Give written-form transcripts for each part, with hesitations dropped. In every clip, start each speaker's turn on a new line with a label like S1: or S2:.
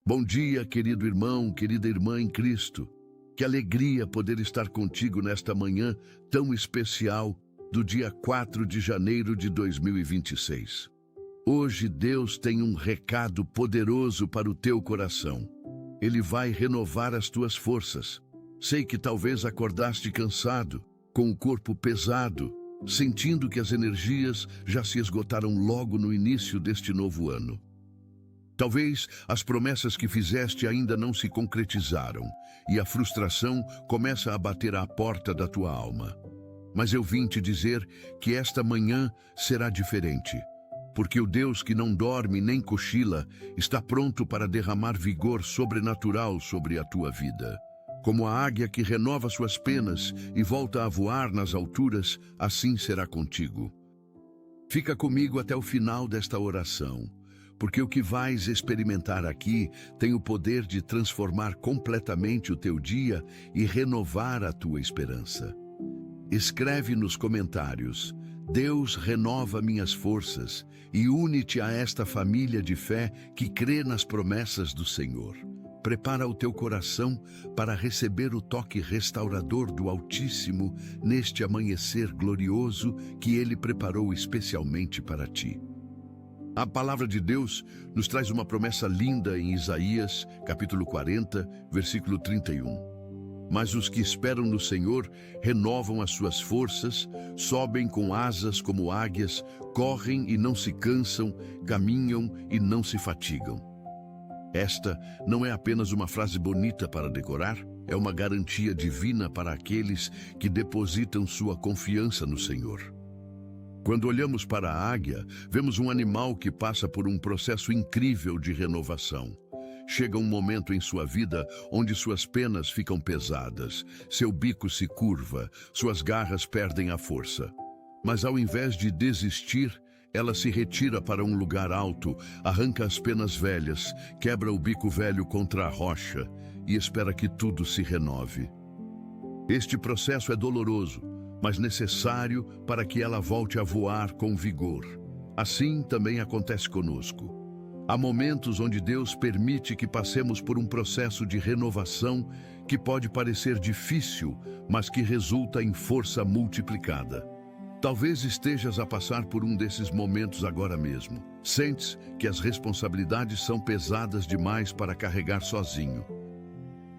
S1: Bom dia, querido irmão, querida irmã em Cristo. Que alegria poder estar contigo nesta manhã tão especial do dia 4 de janeiro de 2026. Hoje Deus tem um recado poderoso para o teu coração. Ele vai renovar as tuas forças. Sei que talvez acordaste cansado, com o corpo pesado, sentindo que as energias já se esgotaram logo no início deste novo ano. Talvez as promessas que fizeste ainda não se concretizaram e a frustração começa a bater à porta da tua alma. Mas eu vim te dizer que esta manhã será diferente, porque o Deus que não dorme nem cochila está pronto para derramar vigor sobrenatural sobre a tua vida. Como a águia que renova suas penas e volta a voar nas alturas, assim será contigo. Fica comigo até o final desta oração, porque o que vais experimentar aqui tem o poder de transformar completamente o teu dia e renovar a tua esperança. Escreve nos comentários: Deus renova minhas forças, e une-te a esta família de fé que crê nas promessas do Senhor. Prepara o teu coração para receber o toque restaurador do Altíssimo neste amanhecer glorioso que Ele preparou especialmente para ti. A palavra de Deus nos traz uma promessa linda em Isaías, capítulo 40, versículo 31. Mas os que esperam no Senhor renovam as suas forças, sobem com asas como águias, correm e não se cansam, caminham e não se fatigam. Esta não é apenas uma frase bonita para decorar, é uma garantia divina para aqueles que depositam sua confiança no Senhor. Quando olhamos para a águia, vemos um animal que passa por um processo incrível de renovação. Chega um momento em sua vida onde suas penas ficam pesadas, seu bico se curva, suas garras perdem a força. Mas ao invés de desistir, ela se retira para um lugar alto, arranca as penas velhas, quebra o bico velho contra a rocha e espera que tudo se renove. Este processo é doloroso, mas necessário para que ela volte a voar com vigor. Assim também acontece conosco. Há momentos onde Deus permite que passemos por um processo de renovação que pode parecer difícil, mas que resulta em força multiplicada. Talvez estejas a passar por um desses momentos agora mesmo. Sentes que as responsabilidades são pesadas demais para carregar sozinho.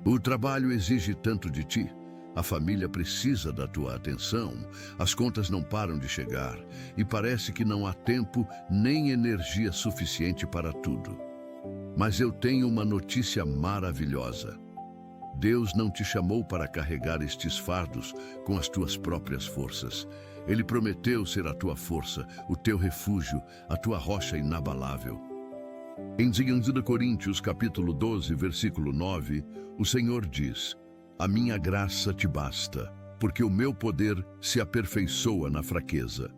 S1: O trabalho exige tanto de ti. A família precisa da tua atenção, as contas não param de chegar e parece que não há tempo nem energia suficiente para tudo. Mas eu tenho uma notícia maravilhosa. Deus não te chamou para carregar estes fardos com as tuas próprias forças. Ele prometeu ser a tua força, o teu refúgio, a tua rocha inabalável. Em 2 Coríntios, capítulo 12, versículo 9, o Senhor diz: A minha graça te basta, porque o meu poder se aperfeiçoa na fraqueza.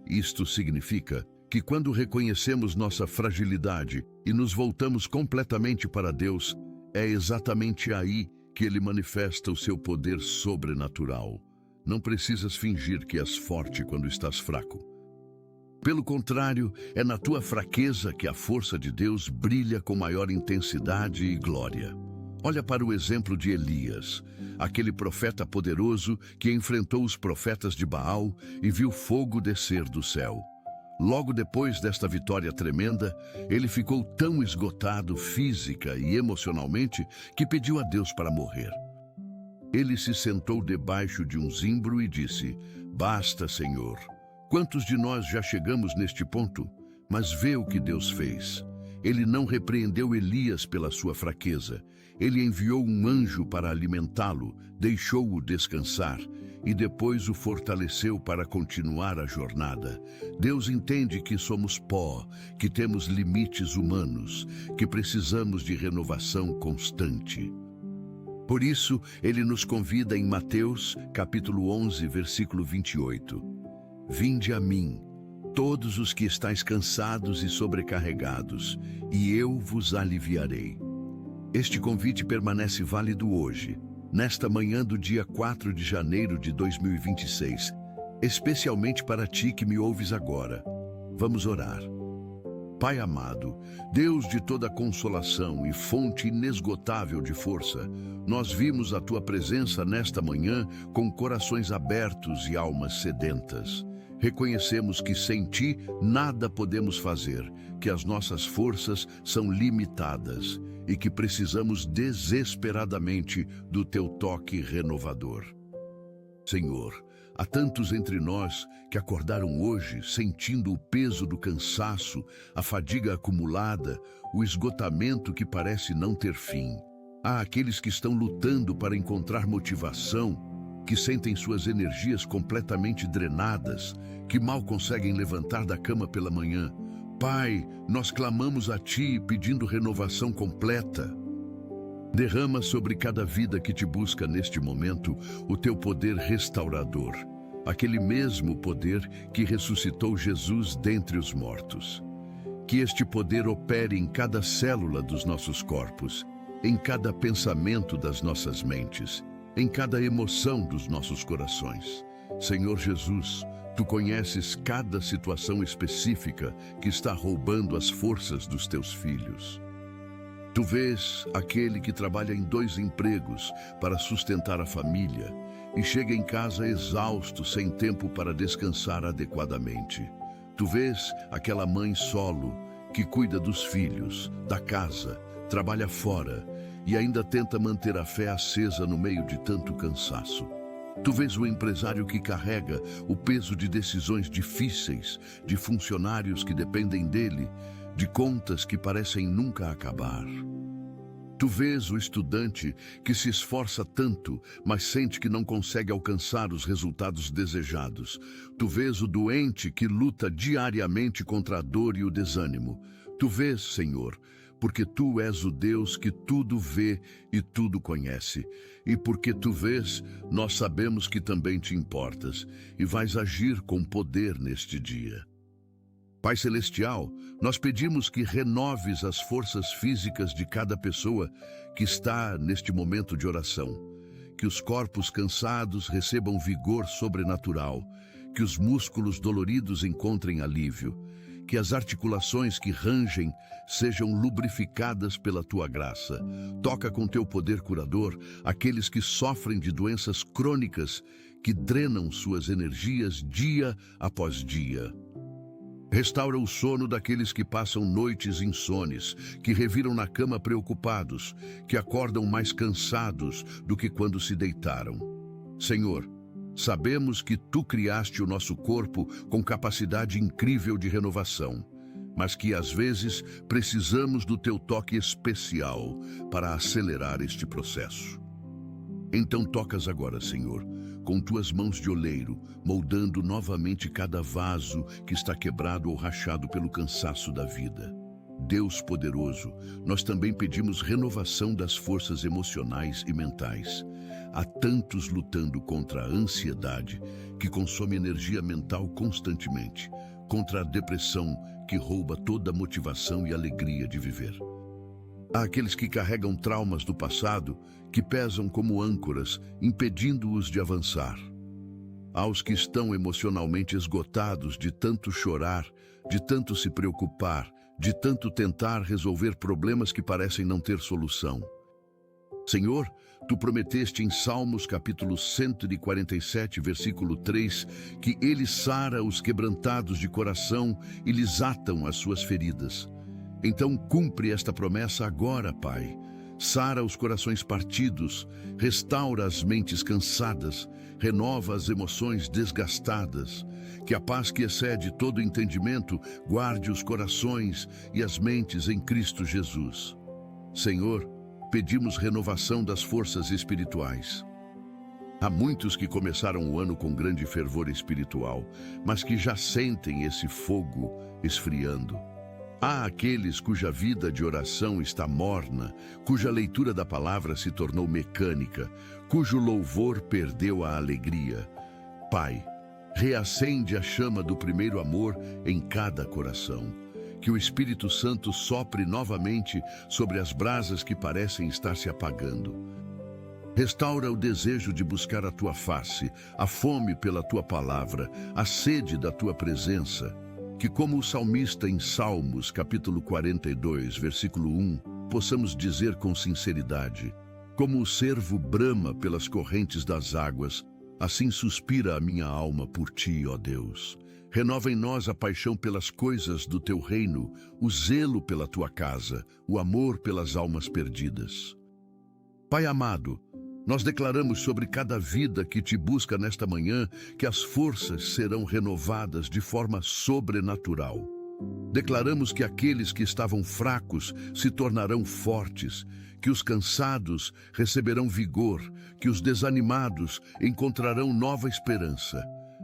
S1: Isto significa que quando reconhecemos nossa fragilidade e nos voltamos completamente para Deus, é exatamente aí que Ele manifesta o seu poder sobrenatural. Não precisas fingir que és forte quando estás fraco. Pelo contrário, é na tua fraqueza que a força de Deus brilha com maior intensidade e glória. Olha para o exemplo de Elias, aquele profeta poderoso que enfrentou os profetas de Baal e viu fogo descer do céu. Logo depois desta vitória tremenda, ele ficou tão esgotado física e emocionalmente que pediu a Deus para morrer. Ele se sentou debaixo de um zimbro e disse: Basta, Senhor. Quantos de nós já chegamos neste ponto? Mas vê o que Deus fez. Ele não repreendeu Elias pela sua fraqueza. Ele enviou um anjo para alimentá-lo, deixou-o descansar e depois o fortaleceu para continuar a jornada. Deus entende que somos pó, que temos limites humanos, que precisamos de renovação constante. Por isso, Ele nos convida em Mateus, capítulo 11, versículo 28. Vinde a mim, todos os que estáis cansados e sobrecarregados, e eu vos aliviarei. Este convite permanece válido hoje, nesta manhã do dia 4 de janeiro de 2026, especialmente para ti que me ouves agora. Vamos orar. Pai amado, Deus de toda consolação e fonte inesgotável de força, nós vimos a Tua presença nesta manhã com corações abertos e almas sedentas. Reconhecemos que sem Ti nada podemos fazer, que as nossas forças são limitadas e que precisamos desesperadamente do Teu toque renovador. Senhor, há tantos entre nós que acordaram hoje sentindo o peso do cansaço, a fadiga acumulada, o esgotamento que parece não ter fim. Há aqueles que estão lutando para encontrar motivação, que sentem suas energias completamente drenadas, que mal conseguem levantar da cama pela manhã. Pai, nós clamamos a Ti pedindo renovação completa. Derrama sobre cada vida que Te busca neste momento o Teu poder restaurador, aquele mesmo poder que ressuscitou Jesus dentre os mortos. Que este poder opere em cada célula dos nossos corpos, em cada pensamento das nossas mentes, em cada emoção dos nossos corações. Senhor Jesus, Tu conheces cada situação específica que está roubando as forças dos Teus filhos. Tu vês aquele que trabalha em 2 empregos para sustentar a família e chega em casa exausto, sem tempo para descansar adequadamente. Tu vês aquela mãe solo que cuida dos filhos, da casa, trabalha fora e ainda tenta manter a fé acesa no meio de tanto cansaço. Tu vês o empresário que carrega o peso de decisões difíceis, de funcionários que dependem dele, de contas que parecem nunca acabar. Tu vês o estudante que se esforça tanto, mas sente que não consegue alcançar os resultados desejados. Tu vês o doente que luta diariamente contra a dor e o desânimo. Tu vês, Senhor, porque Tu és o Deus que tudo vê e tudo conhece. E porque Tu vês, nós sabemos que também Te importas e vais agir com poder neste dia. Pai Celestial, nós pedimos que renoves as forças físicas de cada pessoa que está neste momento de oração. Que os corpos cansados recebam vigor sobrenatural, que os músculos doloridos encontrem alívio, que as articulações que rangem sejam lubrificadas pela Tua graça. Toca com Teu poder curador aqueles que sofrem de doenças crônicas que drenam suas energias dia após dia. Restaura o sono daqueles que passam noites insones, que reviram na cama preocupados, que acordam mais cansados do que quando se deitaram. Senhor, sabemos que Tu criaste o nosso corpo com capacidade incrível de renovação, mas que às vezes precisamos do Teu toque especial para acelerar este processo. Então tocas agora, Senhor, com Tuas mãos de oleiro, moldando novamente cada vaso que está quebrado ou rachado pelo cansaço da vida. Deus poderoso, nós também pedimos renovação das forças emocionais e mentais. Há tantos lutando contra a ansiedade, que consome energia mental constantemente, contra a depressão, que rouba toda a motivação e alegria de viver. Há aqueles que carregam traumas do passado, que pesam como âncoras, impedindo-os de avançar. Há os que estão emocionalmente esgotados de tanto chorar, de tanto se preocupar, de tanto tentar resolver problemas que parecem não ter solução. Senhor, Tu prometeste em Salmos capítulo 147, versículo 3, que Ele sara os quebrantados de coração e lhes atam as suas feridas. Então cumpre esta promessa agora, Pai. Sara os corações partidos, restaura as mentes cansadas, renova as emoções desgastadas. Que a paz que excede todo entendimento guarde os corações e as mentes em Cristo Jesus. Senhor, pedimos renovação das forças espirituais. Há muitos que começaram o ano com grande fervor espiritual, mas que já sentem esse fogo esfriando. Há aqueles cuja vida de oração está morna, cuja leitura da palavra se tornou mecânica, cujo louvor perdeu a alegria. Pai, reacende a chama do primeiro amor em cada coração. Que o Espírito Santo sopre novamente sobre as brasas que parecem estar se apagando. Restaura o desejo de buscar a Tua face, a fome pela Tua palavra, a sede da Tua presença. Que como o salmista em Salmos, capítulo 42, versículo 1, possamos dizer com sinceridade: como o cervo brama pelas correntes das águas, assim suspira a minha alma por ti, ó Deus. Renova em nós a paixão pelas coisas do teu reino, o zelo pela tua casa, o amor pelas almas perdidas. Pai amado, nós declaramos sobre cada vida que te busca nesta manhã que as forças serão renovadas de forma sobrenatural. Declaramos que aqueles que estavam fracos se tornarão fortes, que os cansados receberão vigor, que os desanimados encontrarão nova esperança.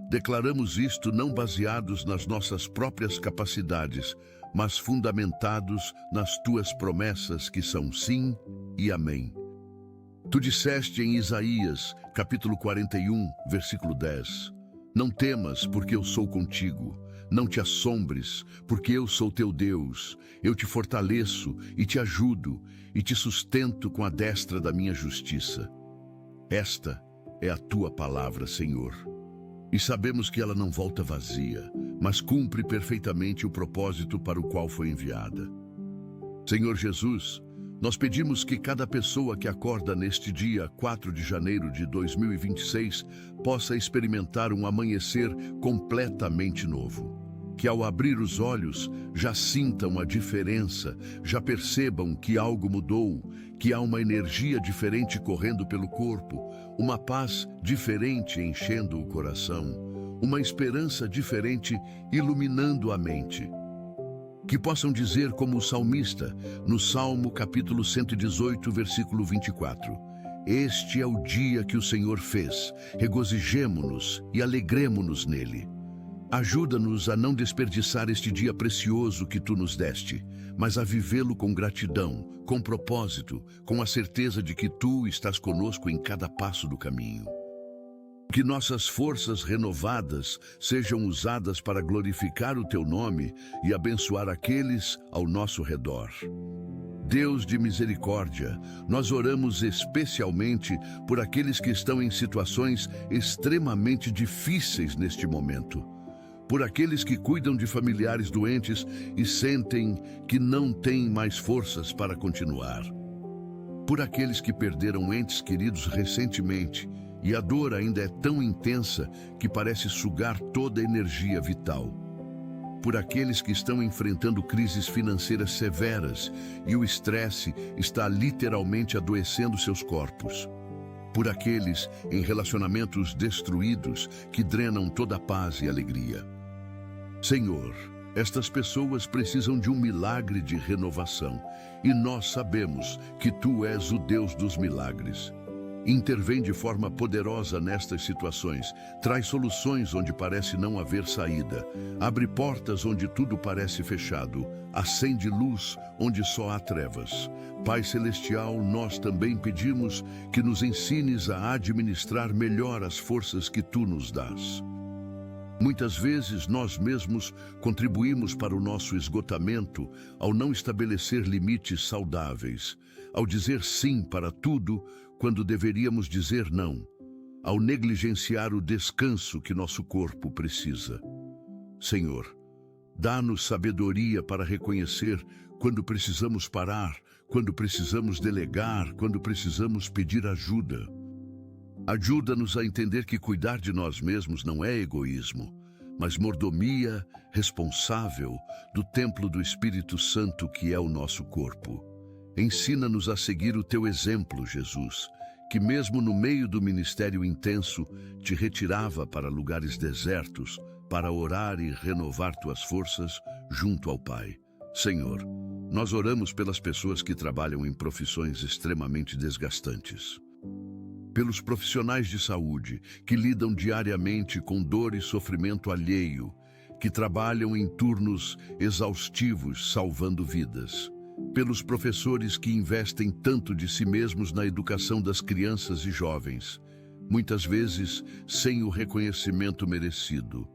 S1: Declaramos isto não baseados nas nossas próprias capacidades, mas fundamentados nas tuas promessas que são sim e amém. Tu disseste em Isaías, capítulo 41, versículo 10, não temas, porque eu sou contigo. Não te assombres, porque eu sou teu Deus. Eu te fortaleço e te ajudo e te sustento com a destra da minha justiça. Esta é a tua palavra, Senhor. E sabemos que ela não volta vazia, mas cumpre perfeitamente o propósito para o qual foi enviada. Senhor Jesus, nós pedimos que cada pessoa que acorda neste dia 4 de janeiro de 2026 possa experimentar um amanhecer completamente novo. Que ao abrir os olhos já sintam a diferença, já percebam que algo mudou, que há uma energia diferente correndo pelo corpo, uma paz diferente enchendo o coração, uma esperança diferente iluminando a mente. Que possam dizer como o salmista, no Salmo capítulo 118, versículo 24, este é o dia que o Senhor fez, regozijemo-nos e alegremo-nos nele. Ajuda-nos a não desperdiçar este dia precioso que tu nos deste, mas a vivê-lo com gratidão, com propósito, com a certeza de que tu estás conosco em cada passo do caminho. Que nossas forças renovadas sejam usadas para glorificar o teu nome e abençoar aqueles ao nosso redor. Deus de misericórdia, nós oramos especialmente por aqueles que estão em situações extremamente difíceis neste momento. Por aqueles que cuidam de familiares doentes e sentem que não têm mais forças para continuar. Por aqueles que perderam entes queridos recentemente e a dor ainda é tão intensa que parece sugar toda a energia vital. Por aqueles que estão enfrentando crises financeiras severas e o estresse está literalmente adoecendo seus corpos. Por aqueles em relacionamentos destruídos que drenam toda a paz e alegria. Senhor, estas pessoas precisam de um milagre de renovação e nós sabemos que Tu és o Deus dos milagres. Intervém de forma poderosa nestas situações, traz soluções onde parece não haver saída, abre portas onde tudo parece fechado, acende luz onde só há trevas. Pai Celestial, nós também pedimos que nos ensines a administrar melhor as forças que Tu nos dás. Muitas vezes nós mesmos contribuímos para o nosso esgotamento ao não estabelecer limites saudáveis, ao dizer sim para tudo quando deveríamos dizer não, ao negligenciar o descanso que nosso corpo precisa. Senhor, dá-nos sabedoria para reconhecer quando precisamos parar, quando precisamos delegar, quando precisamos pedir ajuda. Ajuda-nos a entender que cuidar de nós mesmos não é egoísmo, mas mordomia responsável do templo do Espírito Santo que é o nosso corpo. Ensina-nos a seguir o teu exemplo, Jesus, que mesmo no meio do ministério intenso te retirava para lugares desertos para orar e renovar tuas forças junto ao Pai. Senhor, nós oramos pelas pessoas que trabalham em profissões extremamente desgastantes. Pelos profissionais de saúde que lidam diariamente com dor e sofrimento alheio, que trabalham em turnos exaustivos salvando vidas. Pelos professores que investem tanto de si mesmos na educação das crianças e jovens, muitas vezes sem o reconhecimento merecido.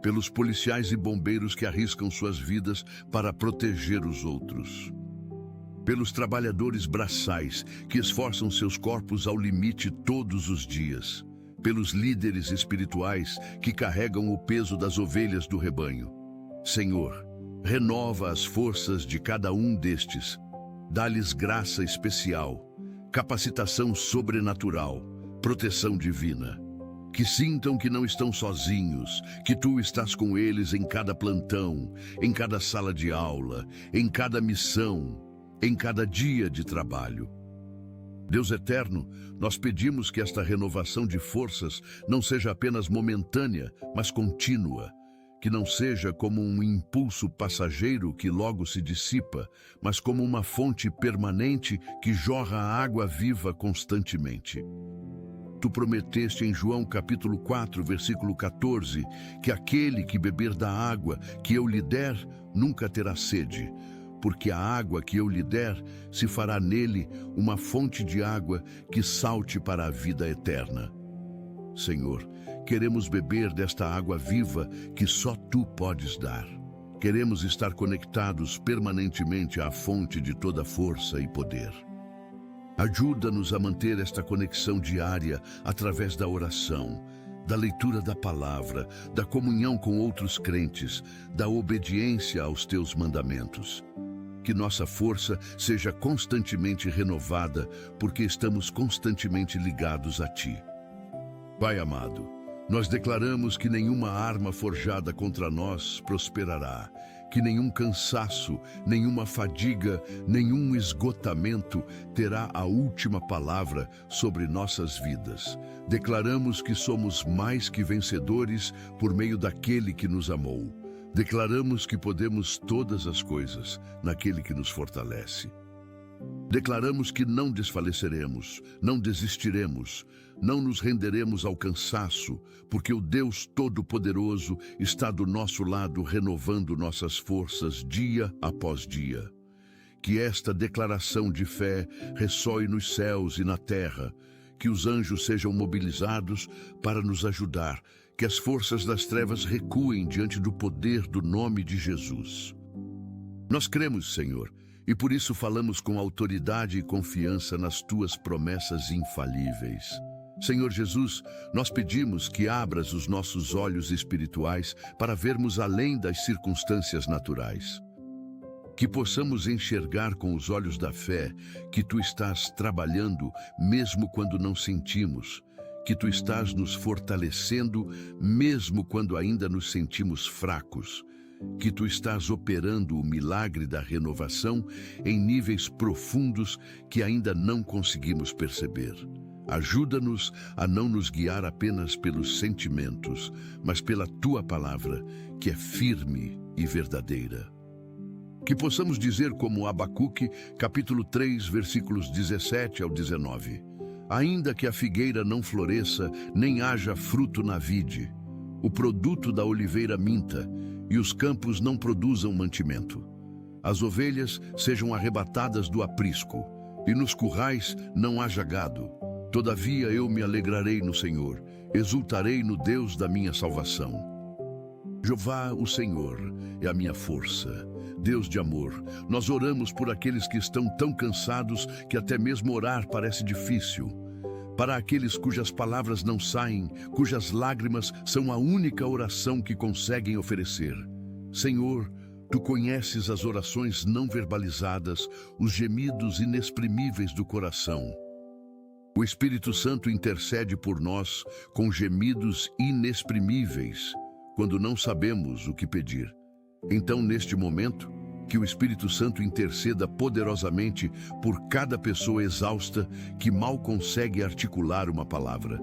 S1: Pelos policiais e bombeiros que arriscam suas vidas para proteger os outros. Pelos trabalhadores braçais que esforçam seus corpos ao limite todos os dias. Pelos líderes espirituais que carregam o peso das ovelhas do rebanho. Senhor, renova as forças de cada um destes. Dá-lhes graça especial, capacitação sobrenatural, proteção divina. Que sintam que não estão sozinhos, que Tu estás com eles em cada plantão, em cada sala de aula, em cada missão, em cada dia de trabalho. Deus eterno, nós pedimos que esta renovação de forças não seja apenas momentânea, mas contínua. Que não seja como um impulso passageiro que logo se dissipa, mas como uma fonte permanente que jorra água viva constantemente. Tu prometeste em João capítulo 4, versículo 14, que aquele que beber da água que eu lhe der nunca terá sede, porque a água que eu lhe der se fará nele uma fonte de água que salte para a vida eterna. Senhor, queremos beber desta água viva que só Tu podes dar. Queremos estar conectados permanentemente à fonte de toda força e poder. Ajuda-nos a manter esta conexão diária através da oração, da leitura da palavra, da comunhão com outros crentes, da obediência aos Teus mandamentos. Que nossa força seja constantemente renovada, porque estamos constantemente ligados a Ti. Pai amado, nós declaramos que nenhuma arma forjada contra nós prosperará, que nenhum cansaço, nenhuma fadiga, nenhum esgotamento terá a última palavra sobre nossas vidas. Declaramos que somos mais que vencedores por meio daquele que nos amou. Declaramos que podemos todas as coisas naquele que nos fortalece. Declaramos que não desfaleceremos, não desistiremos, não nos renderemos ao cansaço, porque o Deus Todo-Poderoso está do nosso lado renovando nossas forças dia após dia. Que esta declaração de fé ressoe nos céus e na terra, que os anjos sejam mobilizados para nos ajudar, que as forças das trevas recuem diante do poder do nome de Jesus. Nós cremos, Senhor, e por isso falamos com autoridade e confiança nas Tuas promessas infalíveis. Senhor Jesus, nós pedimos que abras os nossos olhos espirituais para vermos além das circunstâncias naturais. Que possamos enxergar com os olhos da fé que Tu estás trabalhando mesmo quando não sentimos, que Tu estás nos fortalecendo mesmo quando ainda nos sentimos fracos, que Tu estás operando o milagre da renovação em níveis profundos que ainda não conseguimos perceber. Ajuda-nos a não nos guiar apenas pelos sentimentos, mas pela Tua palavra, que é firme e verdadeira. Que possamos dizer como Abacuque, capítulo 3, versículos 17 ao 19. Ainda que a figueira não floresça, nem haja fruto na vide, o produto da oliveira minta, e os campos não produzam mantimento. As ovelhas sejam arrebatadas do aprisco, e nos currais não haja gado. Todavia eu me alegrarei no Senhor, exultarei no Deus da minha salvação. Jeová, o Senhor, é a minha força. Deus de amor, nós oramos por aqueles que estão tão cansados que até mesmo orar parece difícil. Para aqueles cujas palavras não saem, cujas lágrimas são a única oração que conseguem oferecer. Senhor, Tu conheces as orações não verbalizadas, os gemidos inexprimíveis do coração. O Espírito Santo intercede por nós com gemidos inexprimíveis, quando não sabemos o que pedir. Então, neste momento, que o Espírito Santo interceda poderosamente por cada pessoa exausta que mal consegue articular uma palavra.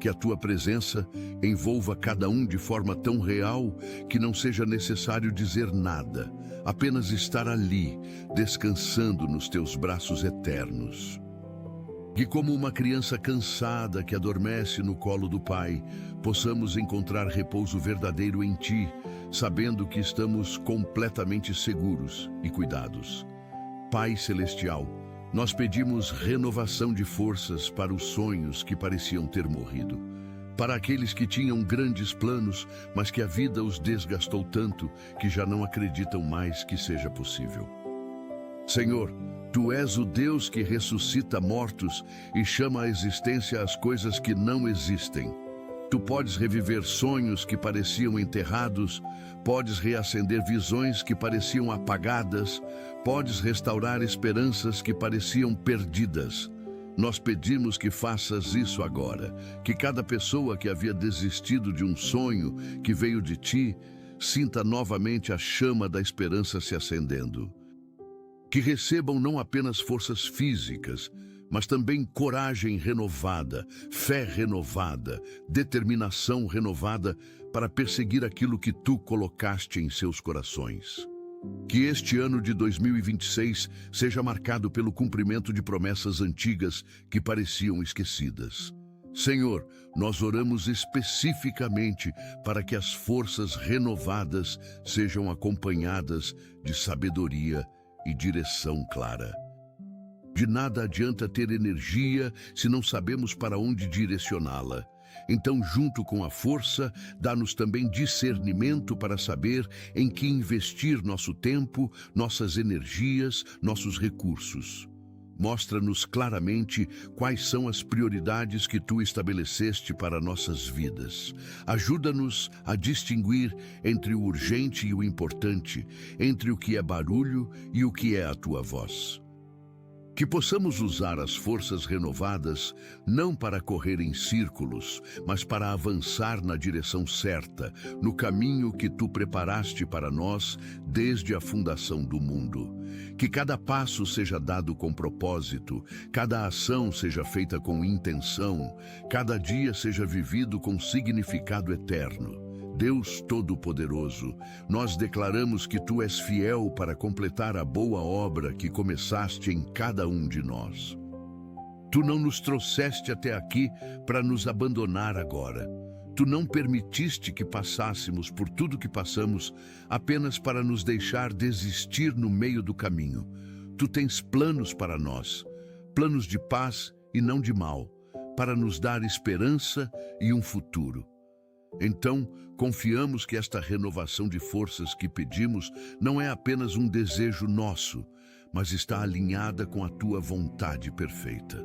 S1: Que a Tua presença envolva cada um de forma tão real que não seja necessário dizer nada, apenas estar ali, descansando nos Teus braços eternos. Que como uma criança cansada que adormece no colo do Pai, possamos encontrar repouso verdadeiro em Ti, sabendo que estamos completamente seguros e cuidados. Pai Celestial, nós pedimos renovação de forças para os sonhos que pareciam ter morrido, para aqueles que tinham grandes planos, mas que a vida os desgastou tanto que já não acreditam mais que seja possível. Senhor, Tu és o Deus que ressuscita mortos e chama à existência as coisas que não existem. Tu podes reviver sonhos que pareciam enterrados, podes reacender visões que pareciam apagadas, podes restaurar esperanças que pareciam perdidas. Nós pedimos que faças isso agora, que cada pessoa que havia desistido de um sonho que veio de ti, sinta novamente a chama da esperança se acendendo. Que recebam não apenas forças físicas, mas também coragem renovada, fé renovada, determinação renovada para perseguir aquilo que tu colocaste em seus corações. Que este ano de 2026 seja marcado pelo cumprimento de promessas antigas que pareciam esquecidas. Senhor, nós oramos especificamente para que as forças renovadas sejam acompanhadas de sabedoria e direção clara. De nada adianta ter energia se não sabemos para onde direcioná-la. Então, junto com a força, dá-nos também discernimento para saber em que investir nosso tempo, nossas energias, nossos recursos. Mostra-nos claramente quais são as prioridades que tu estabeleceste para nossas vidas. Ajuda-nos a distinguir entre o urgente e o importante, entre o que é barulho e o que é a tua voz. Que possamos usar as forças renovadas não para correr em círculos, mas para avançar na direção certa, no caminho que tu preparaste para nós desde a fundação do mundo. Que cada passo seja dado com propósito, cada ação seja feita com intenção, cada dia seja vivido com significado eterno. Deus Todo-Poderoso, nós declaramos que Tu és fiel para completar a boa obra que começaste em cada um de nós. Tu não nos trouxeste até aqui para nos abandonar agora. Tu não permitiste que passássemos por tudo que passamos apenas para nos deixar desistir no meio do caminho. Tu tens planos para nós, planos de paz e não de mal, para nos dar esperança e um futuro. Então, confiamos que esta renovação de forças que pedimos não é apenas um desejo nosso, mas está alinhada com a tua vontade perfeita.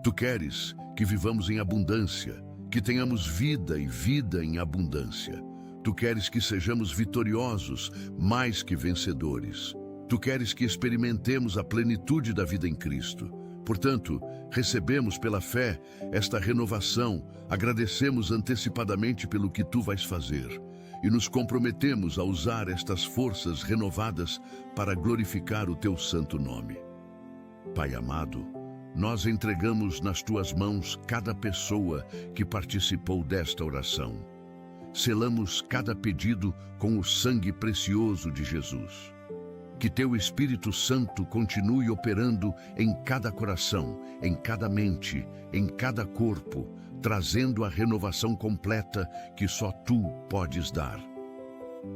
S1: Tu queres que vivamos em abundância, que tenhamos vida e vida em abundância. Tu queres que sejamos vitoriosos, mais que vencedores. Tu queres que experimentemos a plenitude da vida em Cristo. Portanto, recebemos pela fé esta renovação, agradecemos antecipadamente pelo que tu vais fazer e nos comprometemos a usar estas forças renovadas para glorificar o teu santo nome. Pai amado, nós entregamos nas tuas mãos cada pessoa que participou desta oração. Selamos cada pedido com o sangue precioso de Jesus. Que teu Espírito Santo continue operando em cada coração, em cada mente, em cada corpo, trazendo a renovação completa que só tu podes dar.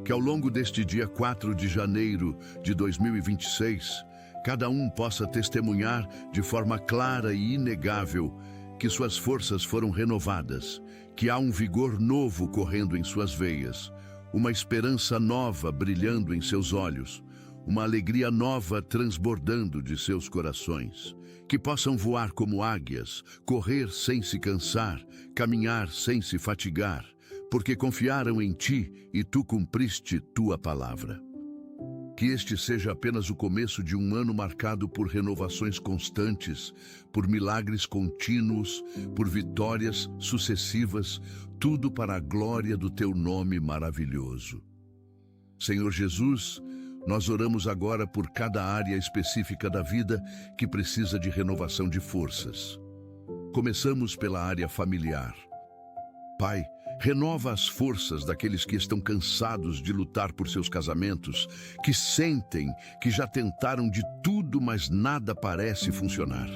S1: Que ao longo deste dia 4 de janeiro de 2026, cada um possa testemunhar de forma clara e inegável que suas forças foram renovadas, que há um vigor novo correndo em suas veias, uma esperança nova brilhando em seus olhos, uma alegria nova transbordando de seus corações, que possam voar como águias, correr sem se cansar, caminhar sem se fatigar, porque confiaram em ti e tu cumpriste tua palavra. Que este seja apenas o começo de um ano marcado por renovações constantes, por milagres contínuos, por vitórias sucessivas, tudo para a glória do teu nome maravilhoso. Senhor Jesus, nós oramos agora por cada área específica da vida que precisa de renovação de forças. Começamos pela área familiar. Pai, renova as forças daqueles que estão cansados de lutar por seus casamentos, que sentem que já tentaram de tudo, mas nada parece funcionar.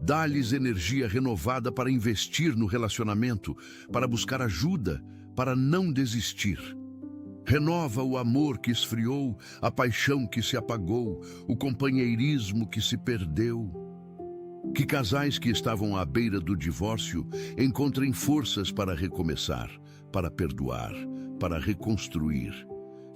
S1: Dá-lhes energia renovada para investir no relacionamento, para buscar ajuda, para não desistir. Renova o amor que esfriou, a paixão que se apagou, o companheirismo que se perdeu. Que casais que estavam à beira do divórcio encontrem forças para recomeçar, para perdoar, para reconstruir.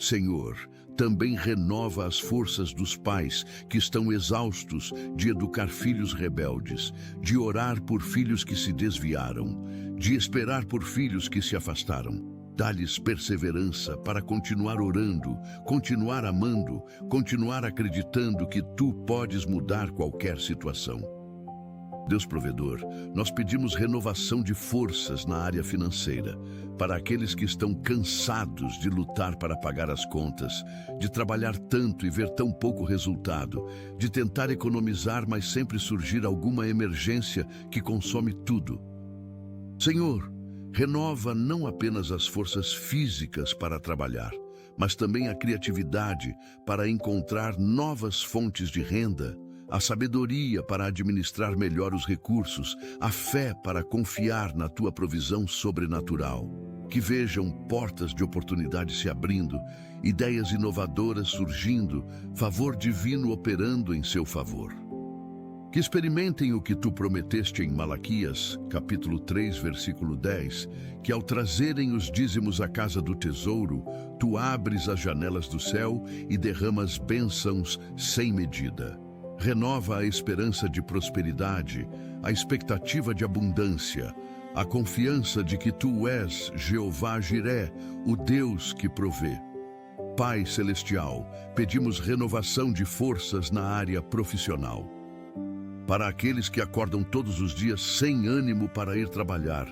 S1: Senhor, também renova as forças dos pais que estão exaustos de educar filhos rebeldes, de orar por filhos que se desviaram, de esperar por filhos que se afastaram. Dá-lhes perseverança para continuar orando, continuar amando, continuar acreditando que tu podes mudar qualquer situação. Deus provedor, nós pedimos renovação de forças na área financeira, para aqueles que estão cansados de lutar para pagar as contas, de trabalhar tanto e ver tão pouco resultado, de tentar economizar, mas sempre surgir alguma emergência que consome tudo. Senhor, renova não apenas as forças físicas para trabalhar, mas também a criatividade para encontrar novas fontes de renda, a sabedoria para administrar melhor os recursos, a fé para confiar na tua provisão sobrenatural. Que vejam portas de oportunidade se abrindo, ideias inovadoras surgindo, favor divino operando em seu favor. Que experimentem o que tu prometeste em Malaquias, capítulo 3, versículo 10, que ao trazerem os dízimos à casa do tesouro, tu abres as janelas do céu e derramas bênçãos sem medida. Renova a esperança de prosperidade, a expectativa de abundância, a confiança de que tu és Jeová Jiré, o Deus que provê. Pai Celestial, pedimos renovação de forças na área profissional. Para aqueles que acordam todos os dias sem ânimo para ir trabalhar,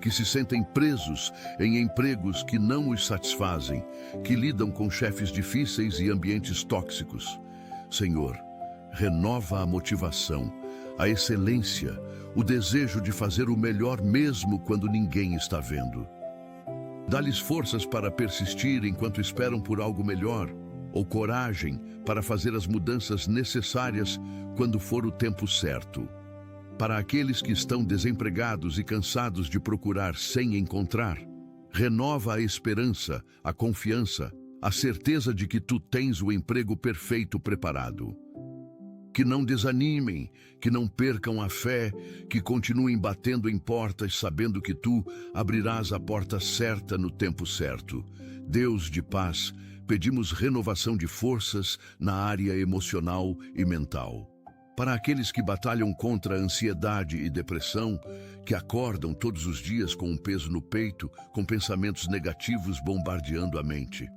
S1: que se sentem presos em empregos que não os satisfazem, que lidam com chefes difíceis e ambientes tóxicos. Senhor, renova a motivação, a excelência, o desejo de fazer o melhor mesmo quando ninguém está vendo. Dá-lhes forças para persistir enquanto esperam por algo melhor, ou coragem para fazer as mudanças necessárias quando for o tempo certo. Para aqueles que estão desempregados e cansados de procurar sem encontrar, renova a esperança, a confiança, a certeza de que tu tens o emprego perfeito preparado. Que não desanimem, que não percam a fé, que continuem batendo em portas sabendo que tu abrirás a porta certa no tempo certo. Deus de paz, pedimos renovação de forças na área emocional e mental. Para aqueles que batalham contra a ansiedade e depressão, que acordam todos os dias com um peso no peito, com pensamentos negativos bombardeando a mente.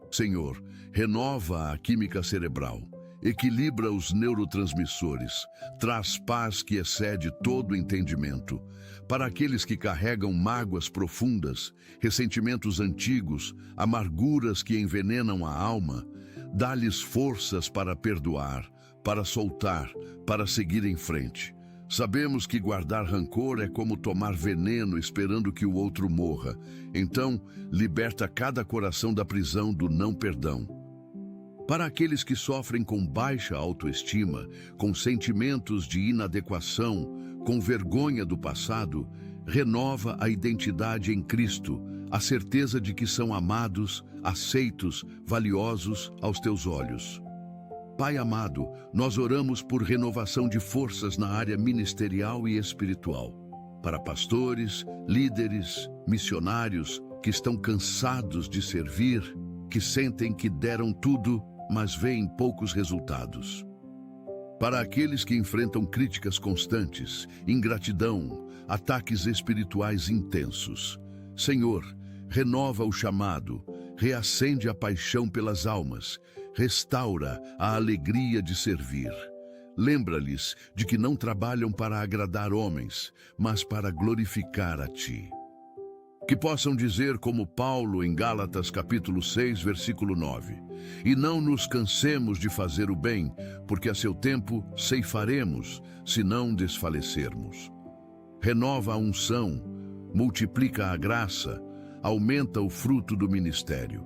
S1: Senhor, renova a química cerebral. Equilibra os neurotransmissores, traz paz que excede todo entendimento. Para aqueles que carregam mágoas profundas, ressentimentos antigos, amarguras que envenenam a alma, dá-lhes forças para perdoar, para soltar, para seguir em frente. Sabemos que guardar rancor é como tomar veneno esperando que o outro morra. Então, liberta cada coração da prisão do não perdão. Para aqueles que sofrem com baixa autoestima, com sentimentos de inadequação, com vergonha do passado, renova a identidade em Cristo, a certeza de que são amados, aceitos, valiosos aos teus olhos. Pai amado, nós oramos por renovação de forças na área ministerial e espiritual. Para pastores, líderes, missionários que estão cansados de servir, que sentem que deram tudo, mas veem poucos resultados. Para aqueles que enfrentam críticas constantes, ingratidão, ataques espirituais intensos. Senhor, renova o chamado, reacende a paixão pelas almas, restaura a alegria de servir. Lembra-lhes de que não trabalham para agradar homens, mas para glorificar a Ti. Que possam dizer como Paulo em Gálatas capítulo 6, versículo 9, e não nos cansemos de fazer o bem, porque a seu tempo ceifaremos, se não desfalecermos. Renova a unção, multiplica a graça, aumenta o fruto do ministério.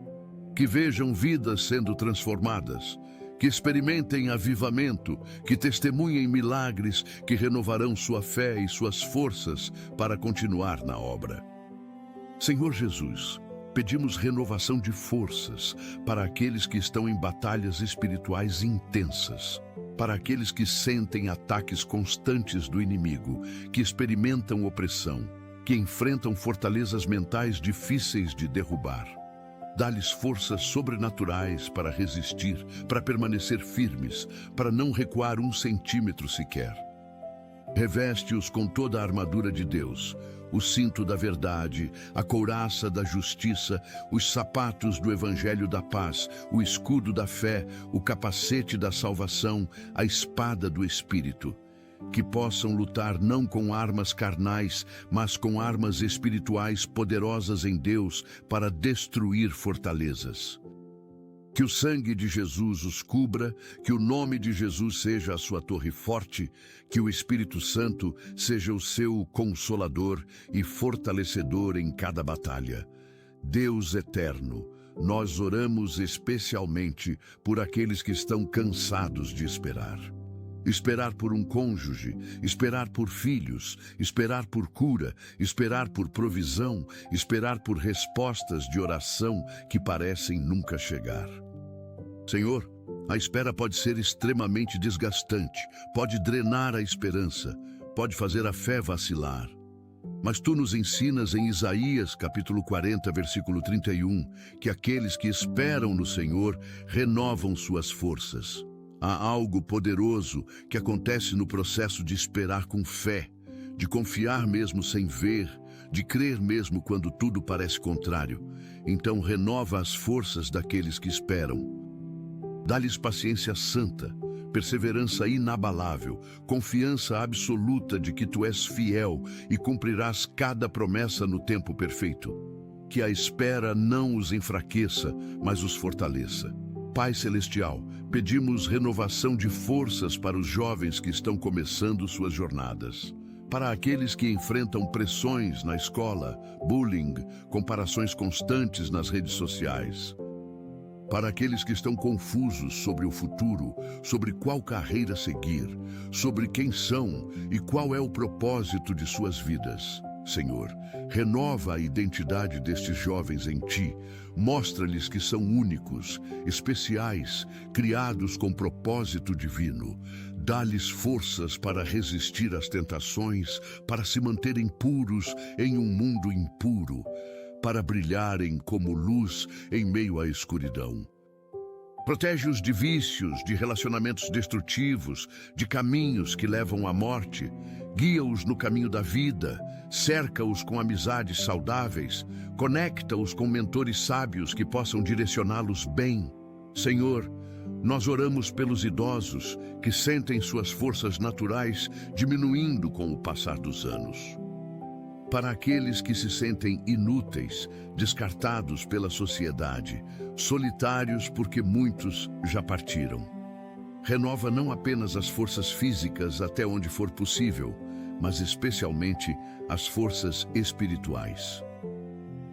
S1: Que vejam vidas sendo transformadas, que experimentem avivamento, que testemunhem milagres que renovarão sua fé e suas forças para continuar na obra. Senhor Jesus, pedimos renovação de forças para aqueles que estão em batalhas espirituais intensas, para aqueles que sentem ataques constantes do inimigo, que experimentam opressão, que enfrentam fortalezas mentais difíceis de derrubar. Dá-lhes forças sobrenaturais para resistir, para permanecer firmes, para não recuar 1 centímetro sequer. Reveste-os com toda a armadura de Deus, o cinto da verdade, a couraça da justiça, os sapatos do evangelho da paz, o escudo da fé, o capacete da salvação, a espada do Espírito. Que possam lutar não com armas carnais, mas com armas espirituais poderosas em Deus para destruir fortalezas. Que o sangue de Jesus os cubra, que o nome de Jesus seja a sua torre forte, que o Espírito Santo seja o seu consolador e fortalecedor em cada batalha. Deus eterno, nós oramos especialmente por aqueles que estão cansados de esperar. Esperar por um cônjuge, esperar por filhos, esperar por cura, esperar por provisão, esperar por respostas de oração que parecem nunca chegar. Senhor, a espera pode ser extremamente desgastante, pode drenar a esperança, pode fazer a fé vacilar. Mas tu nos ensinas em Isaías, capítulo 40, versículo 31, que aqueles que esperam no Senhor renovam suas forças. Há algo poderoso que acontece no processo de esperar com fé, de confiar mesmo sem ver, de crer mesmo quando tudo parece contrário. Então renova as forças daqueles que esperam. Dá-lhes paciência santa, perseverança inabalável, confiança absoluta de que tu és fiel e cumprirás cada promessa no tempo perfeito. Que a espera não os enfraqueça, mas os fortaleça. Pai Celestial, pedimos renovação de forças para os jovens que estão começando suas jornadas. Para aqueles que enfrentam pressões na escola, bullying, comparações constantes nas redes sociais. Para aqueles que estão confusos sobre o futuro, sobre qual carreira seguir, sobre quem são e qual é o propósito de suas vidas. Senhor, renova a identidade destes jovens em Ti, mostra-lhes que são únicos, especiais, criados com propósito divino. Dá-lhes forças para resistir às tentações, para se manterem puros em um mundo impuro, para brilharem como luz em meio à escuridão. Protege-os de vícios, de relacionamentos destrutivos, de caminhos que levam à morte. Guia-os no caminho da vida, cerca-os com amizades saudáveis, conecta-os com mentores sábios que possam direcioná-los bem. Senhor, nós oramos pelos idosos que sentem suas forças naturais diminuindo com o passar dos anos. Para aqueles que se sentem inúteis, descartados pela sociedade, solitários porque muitos já partiram. Renova não apenas as forças físicas até onde for possível, mas especialmente as forças espirituais.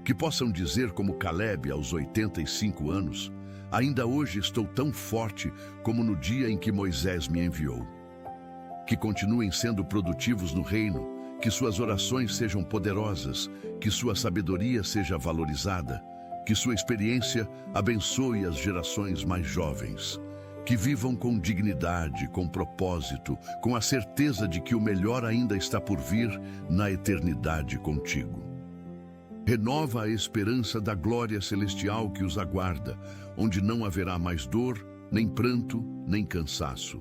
S1: Que possam dizer como Caleb aos 85 anos, ainda hoje estou tão forte como no dia em que Moisés me enviou. Que continuem sendo produtivos no reino, que suas orações sejam poderosas, que sua sabedoria seja valorizada, que sua experiência abençoe as gerações mais jovens. Que vivam com dignidade, com propósito, com a certeza de que o melhor ainda está por vir na eternidade contigo. Renova a esperança da glória celestial que os aguarda, onde não haverá mais dor, nem pranto, nem cansaço.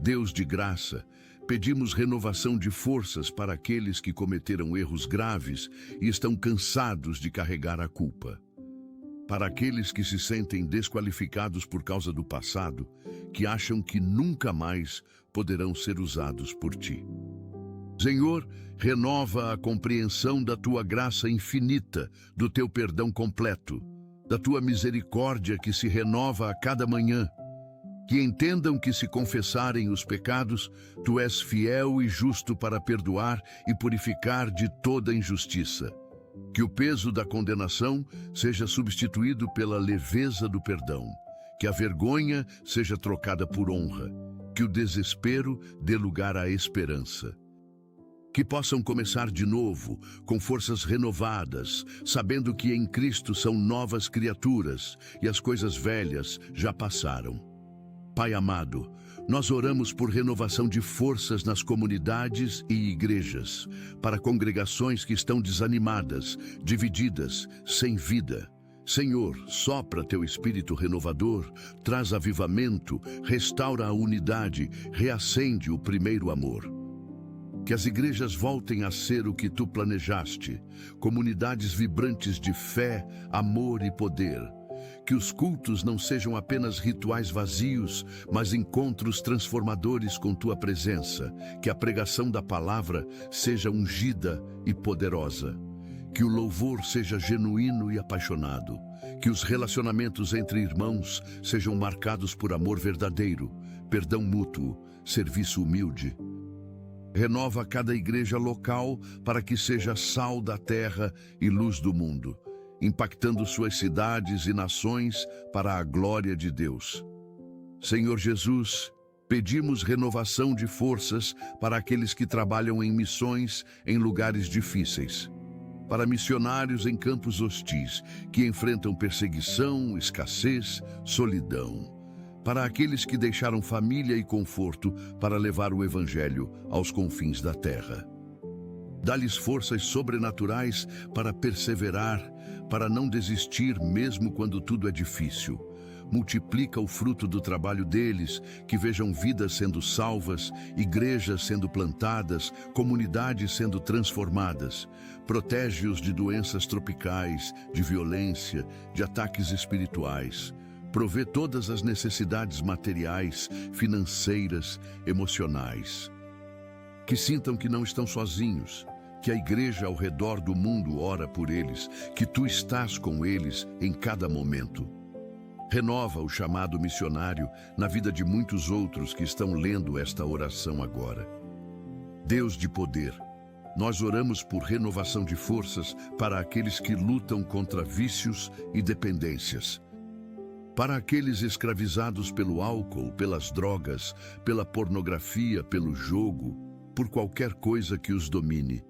S1: Deus de graça, pedimos renovação de forças para aqueles que cometeram erros graves e estão cansados de carregar a culpa. Para aqueles que se sentem desqualificados por causa do passado, que acham que nunca mais poderão ser usados por Ti. Senhor, renova a compreensão da Tua graça infinita, do Teu perdão completo, da Tua misericórdia que se renova a cada manhã. Que entendam que se confessarem os pecados, Tu és fiel e justo para perdoar e purificar de toda injustiça. Que o peso da condenação seja substituído pela leveza do perdão. Que a vergonha seja trocada por honra. Que o desespero dê lugar à esperança. Que possam começar de novo, com forças renovadas, sabendo que em Cristo são novas criaturas e as coisas velhas já passaram. Pai amado, nós oramos por renovação de forças nas comunidades e igrejas, para congregações que estão desanimadas, divididas, sem vida. Senhor, sopra teu espírito renovador, traz avivamento, restaura a unidade, reacende o primeiro amor. Que as igrejas voltem a ser o que tu planejaste, comunidades vibrantes de fé, amor e poder. Que os cultos não sejam apenas rituais vazios, mas encontros transformadores com tua presença. Que a pregação da palavra seja ungida e poderosa. Que o louvor seja genuíno e apaixonado. Que os relacionamentos entre irmãos sejam marcados por amor verdadeiro, perdão mútuo, serviço humilde. Renova cada igreja local para que seja sal da terra e luz do mundo, impactando suas cidades e nações para a glória de Deus. Senhor Jesus, pedimos renovação de forças para aqueles que trabalham em missões em lugares difíceis, para missionários em campos hostis que enfrentam perseguição, escassez, solidão, para aqueles que deixaram família e conforto para levar o Evangelho aos confins da terra. Dá-lhes forças sobrenaturais para perseverar, para não desistir mesmo quando tudo é difícil. Multiplica o fruto do trabalho deles, que vejam vidas sendo salvas, igrejas sendo plantadas, comunidades sendo transformadas. Protege-os de doenças tropicais, de violência, de ataques espirituais. Provê todas as necessidades materiais, financeiras, emocionais. Que sintam que não estão sozinhos, que a igreja ao redor do mundo ora por eles, que tu estás com eles em cada momento. Renova o chamado missionário na vida de muitos outros que estão lendo esta oração agora. Deus de poder, nós oramos por renovação de forças para aqueles que lutam contra vícios e dependências. Para aqueles escravizados pelo álcool, pelas drogas, pela pornografia, pelo jogo, por qualquer coisa que os domine.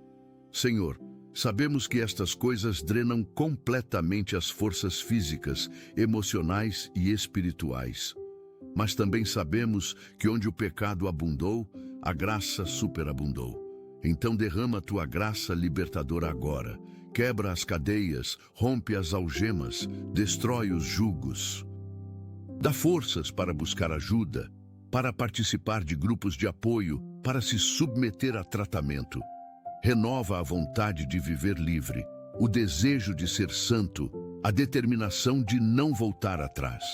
S1: Senhor, sabemos que estas coisas drenam completamente as forças físicas, emocionais e espirituais. Mas também sabemos que onde o pecado abundou, a graça superabundou. Então derrama a tua graça libertadora agora. Quebra as cadeias, rompe as algemas, destrói os jugos. Dá forças para buscar ajuda, para participar de grupos de apoio, para se submeter a tratamento. Renova a vontade de viver livre, o desejo de ser santo, a determinação de não voltar atrás.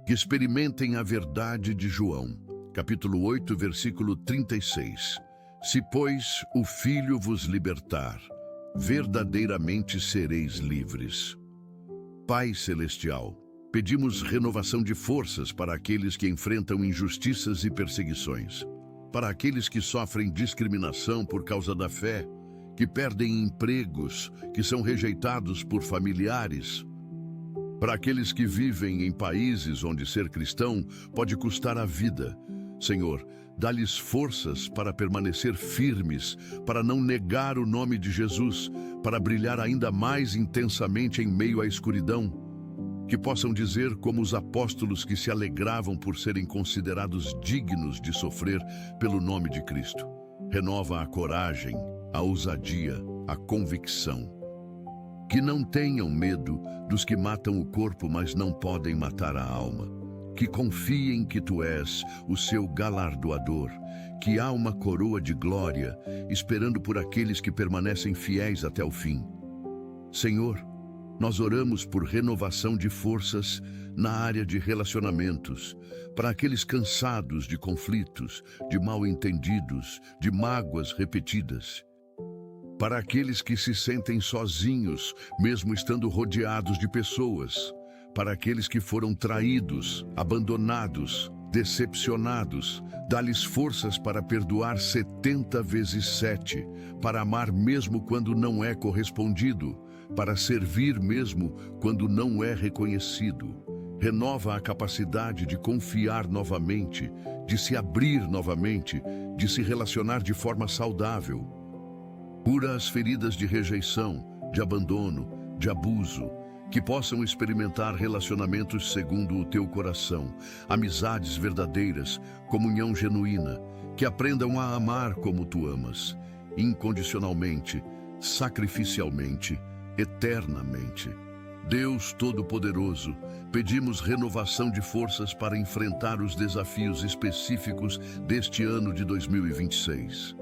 S1: Que experimentem a verdade de João, capítulo 8, versículo 36. Se, pois, o Filho vos libertar, verdadeiramente sereis livres. Pai Celestial, pedimos renovação de forças para aqueles que enfrentam injustiças e perseguições, para aqueles que sofrem discriminação por causa da fé, que perdem empregos, que são rejeitados por familiares, para aqueles que vivem em países onde ser cristão pode custar a vida. Senhor, dá-lhes forças para permanecer firmes, para não negar o nome de Jesus, para brilhar ainda mais intensamente em meio à escuridão. Que possam dizer como os apóstolos que se alegravam por serem considerados dignos de sofrer pelo nome de Cristo. Renova a coragem, a ousadia, a convicção. Que não tenham medo dos que matam o corpo, mas não podem matar a alma. Que confiem que tu és o seu galardoador, que há uma coroa de glória esperando por aqueles que permanecem fiéis até o fim. Senhor, nós oramos por renovação de forças na área de relacionamentos, para aqueles cansados de conflitos, de mal-entendidos, de mágoas repetidas. Para aqueles que se sentem sozinhos, mesmo estando rodeados de pessoas. Para aqueles que foram traídos, abandonados, decepcionados, dá-lhes forças para perdoar 70 vezes 7, para amar mesmo quando não é correspondido, para servir mesmo quando não é reconhecido. Renova a capacidade de confiar novamente, de se abrir novamente, de se relacionar de forma saudável. Cura as feridas de rejeição, de abandono, de abuso, que possam experimentar relacionamentos segundo o teu coração, amizades verdadeiras, comunhão genuína, que aprendam a amar como tu amas, incondicionalmente, sacrificialmente, eternamente. Deus Todo-Poderoso, pedimos renovação de forças para enfrentar os desafios específicos deste ano de 2026.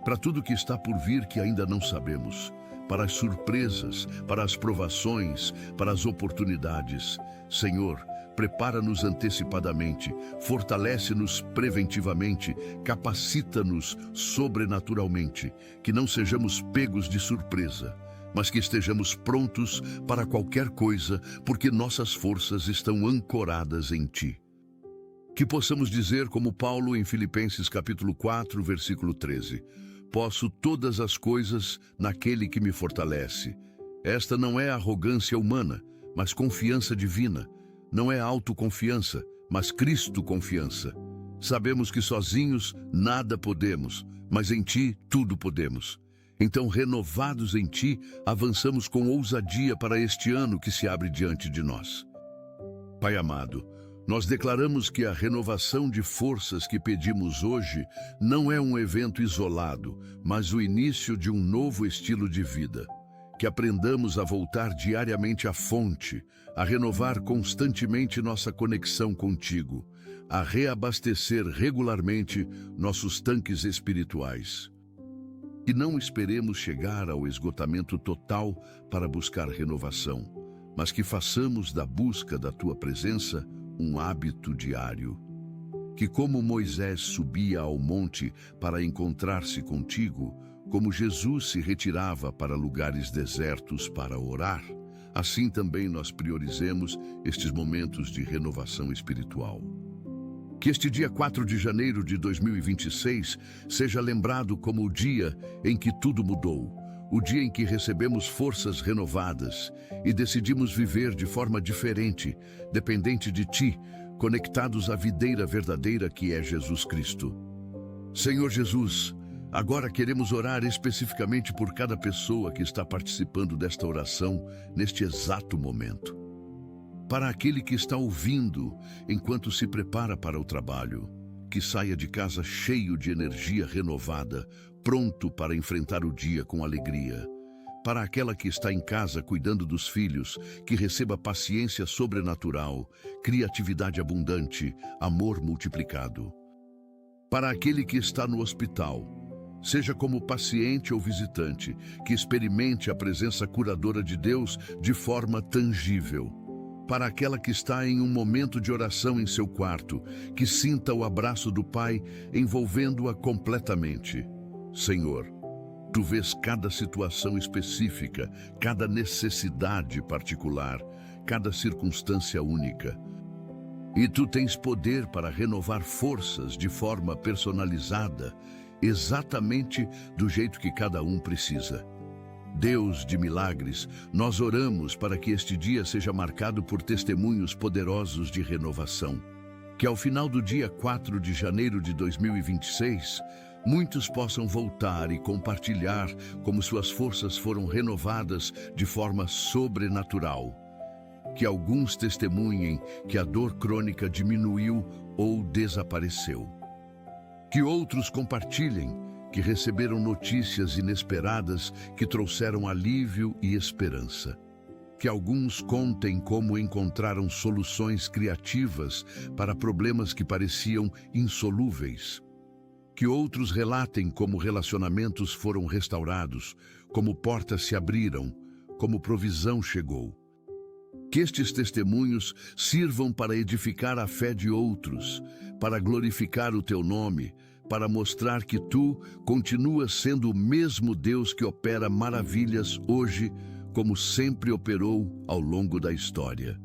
S1: Para tudo que está por vir que ainda não sabemos, para as surpresas, para as provações, para as oportunidades. Senhor, prepara-nos antecipadamente, fortalece-nos preventivamente, capacita-nos sobrenaturalmente, que não sejamos pegos de surpresa, mas que estejamos prontos para qualquer coisa, porque nossas forças estão ancoradas em Ti. Que possamos dizer como Paulo em Filipenses capítulo 4, versículo 13, posso todas as coisas naquele que me fortalece. Esta não é arrogância humana, mas confiança divina. Não é autoconfiança, mas Cristo confiança. Sabemos que sozinhos nada podemos, mas em Ti tudo podemos. Então, renovados em Ti, avançamos com ousadia para este ano que se abre diante de nós. Pai amado, nós declaramos que a renovação de forças que pedimos hoje não é um evento isolado, mas o início de um novo estilo de vida. Que aprendamos a voltar diariamente à fonte, a renovar constantemente nossa conexão contigo, a reabastecer regularmente nossos tanques espirituais. Que não esperemos chegar ao esgotamento total para buscar renovação, mas que façamos da busca da Tua presença um hábito diário. Que como Moisés subia ao monte para encontrar-se contigo, como Jesus se retirava para lugares desertos para orar, assim também nós priorizemos estes momentos de renovação espiritual. Que este dia 4 de janeiro de 2026 seja lembrado como o dia em que tudo mudou, o dia em que recebemos forças renovadas e decidimos viver de forma diferente, dependente de Ti, conectados à videira verdadeira que é Jesus Cristo. Senhor Jesus, agora queremos orar especificamente por cada pessoa que está participando desta oração neste exato momento. Para aquele que está ouvindo enquanto se prepara para o trabalho, que saia de casa cheio de energia renovada, pronto para enfrentar o dia com alegria. Para aquela que está em casa cuidando dos filhos, que receba paciência sobrenatural, criatividade abundante, amor multiplicado. Para aquele que está no hospital, seja como paciente ou visitante, que experimente a presença curadora de Deus de forma tangível. Para aquela que está em um momento de oração em seu quarto, que sinta o abraço do Pai envolvendo-a completamente. Senhor, Tu vês cada situação específica, cada necessidade particular, cada circunstância única. E Tu tens poder para renovar forças de forma personalizada, exatamente do jeito que cada um precisa. Deus de milagres, nós oramos para que este dia seja marcado por testemunhos poderosos de renovação. Que ao final do dia 4 de janeiro de 2026, muitos possam voltar e compartilhar como suas forças foram renovadas de forma sobrenatural. Que alguns testemunhem que a dor crônica diminuiu ou desapareceu. Que outros compartilhem que receberam notícias inesperadas que trouxeram alívio e esperança. Que alguns contem como encontraram soluções criativas para problemas que pareciam insolúveis. Que outros relatem como relacionamentos foram restaurados, como portas se abriram, como provisão chegou. Que estes testemunhos sirvam para edificar a fé de outros, para glorificar o Teu nome, para mostrar que Tu continuas sendo o mesmo Deus que opera maravilhas hoje, como sempre operou ao longo da história.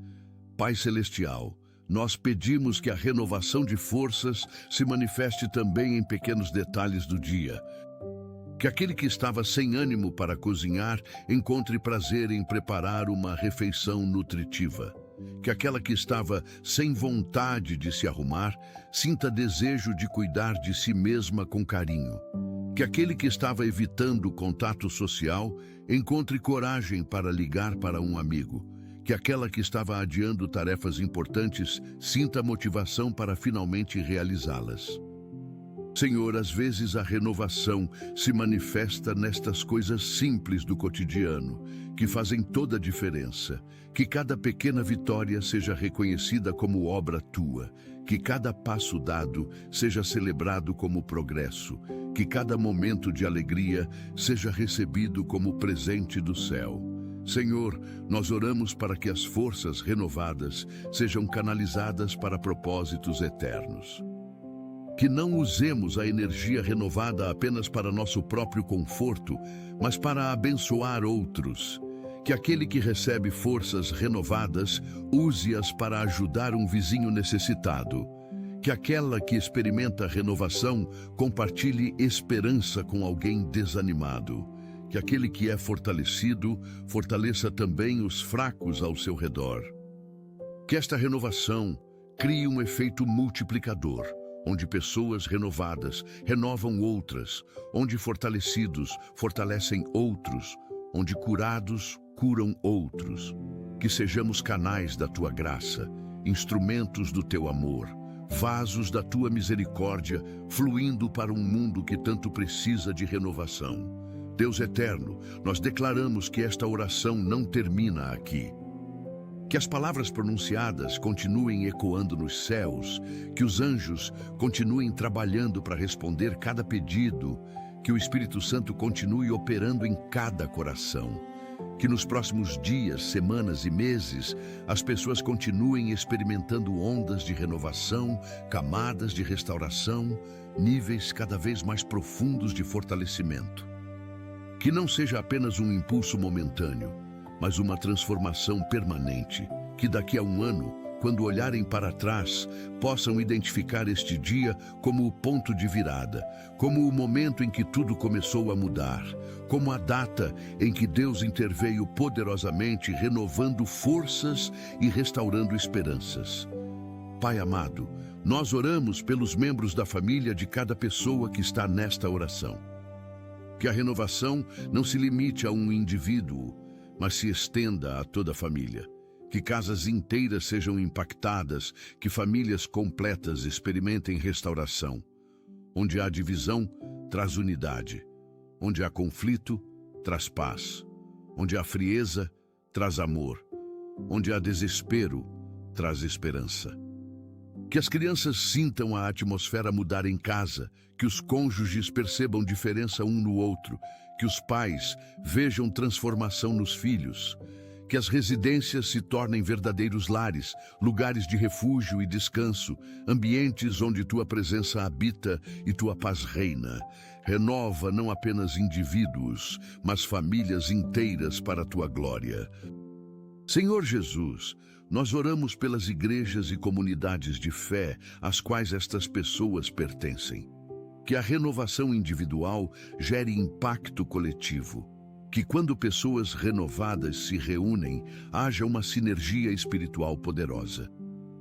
S1: Pai Celestial, nós pedimos que a renovação de forças se manifeste também em pequenos detalhes do dia. Que aquele que estava sem ânimo para cozinhar encontre prazer em preparar uma refeição nutritiva. Que aquela que estava sem vontade de se arrumar sinta desejo de cuidar de si mesma com carinho. Que aquele que estava evitando o contato social encontre coragem para ligar para um amigo. Que aquela que estava adiando tarefas importantes sinta motivação para finalmente realizá-las. Senhor, às vezes a renovação se manifesta nestas coisas simples do cotidiano, que fazem toda a diferença. Que cada pequena vitória seja reconhecida como obra tua, que cada passo dado seja celebrado como progresso, que cada momento de alegria seja recebido como presente do céu. Senhor, nós oramos para que as forças renovadas sejam canalizadas para propósitos eternos. Que não usemos a energia renovada apenas para nosso próprio conforto, mas para abençoar outros. Que aquele que recebe forças renovadas use-as para ajudar um vizinho necessitado. Que aquela que experimenta renovação compartilhe esperança com alguém desanimado. Que aquele que é fortalecido fortaleça também os fracos ao seu redor. Que esta renovação crie um efeito multiplicador, onde pessoas renovadas renovam outras, onde fortalecidos fortalecem outros, onde curados curam outros. Que sejamos canais da tua graça, instrumentos do teu amor, vasos da tua misericórdia, fluindo para um mundo que tanto precisa de renovação. Deus eterno, nós declaramos que esta oração não termina aqui. Que as palavras pronunciadas continuem ecoando nos céus, que os anjos continuem trabalhando para responder cada pedido, que o Espírito Santo continue operando em cada coração. Que nos próximos dias, semanas e meses, as pessoas continuem experimentando ondas de renovação, camadas de restauração, níveis cada vez mais profundos de fortalecimento. Que não seja apenas um impulso momentâneo, mas uma transformação permanente, que daqui a um ano, quando olharem para trás, possam identificar este dia como o ponto de virada, como o momento em que tudo começou a mudar, como a data em que Deus interveio poderosamente, renovando forças e restaurando esperanças. Pai amado, nós oramos pelos membros da família de cada pessoa que está nesta oração. Que a renovação não se limite a um indivíduo, mas se estenda a toda a família. Que casas inteiras sejam impactadas, que famílias completas experimentem restauração. Onde há divisão, traz unidade. Onde há conflito, traz paz. Onde há frieza, traz amor. Onde há desespero, traz esperança. Que as crianças sintam a atmosfera mudar em casa, que os cônjuges percebam diferença um no outro, que os pais vejam transformação nos filhos, que as residências se tornem verdadeiros lares, lugares de refúgio e descanso, ambientes onde tua presença habita e tua paz reina. Renova não apenas indivíduos, mas famílias inteiras para a tua glória. Senhor Jesus, nós oramos pelas igrejas e comunidades de fé às quais estas pessoas pertencem. Que a renovação individual gere impacto coletivo. Que quando pessoas renovadas se reúnem, haja uma sinergia espiritual poderosa.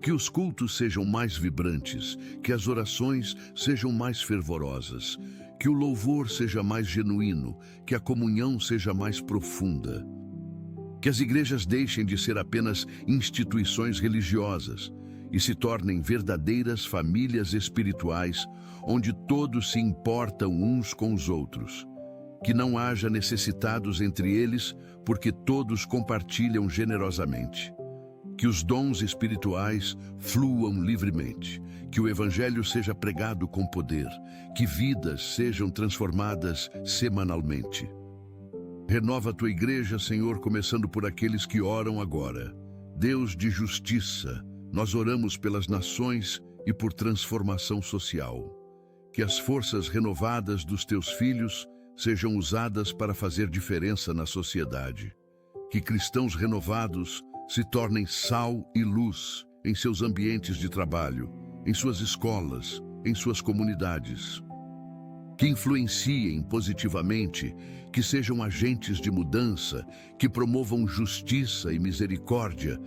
S1: Que os cultos sejam mais vibrantes, que as orações sejam mais fervorosas, que o louvor seja mais genuíno, que a comunhão seja mais profunda. Que as igrejas deixem de ser apenas instituições religiosas e se tornem verdadeiras famílias espirituais, onde todos se importam uns com os outros. Que não haja necessitados entre eles, porque todos compartilham generosamente. Que os dons espirituais fluam livremente. Que o Evangelho seja pregado com poder. Que vidas sejam transformadas semanalmente. Renova a tua igreja, Senhor, começando por aqueles que oram agora. Deus de justiça, nós oramos pelas nações e por transformação social. Que as forças renovadas dos teus filhos sejam usadas para fazer diferença na sociedade. Que cristãos renovados se tornem sal e luz em seus ambientes de trabalho, em suas escolas, em suas comunidades. Que influenciem positivamente, que sejam agentes de mudança, que promovam justiça e misericórdia,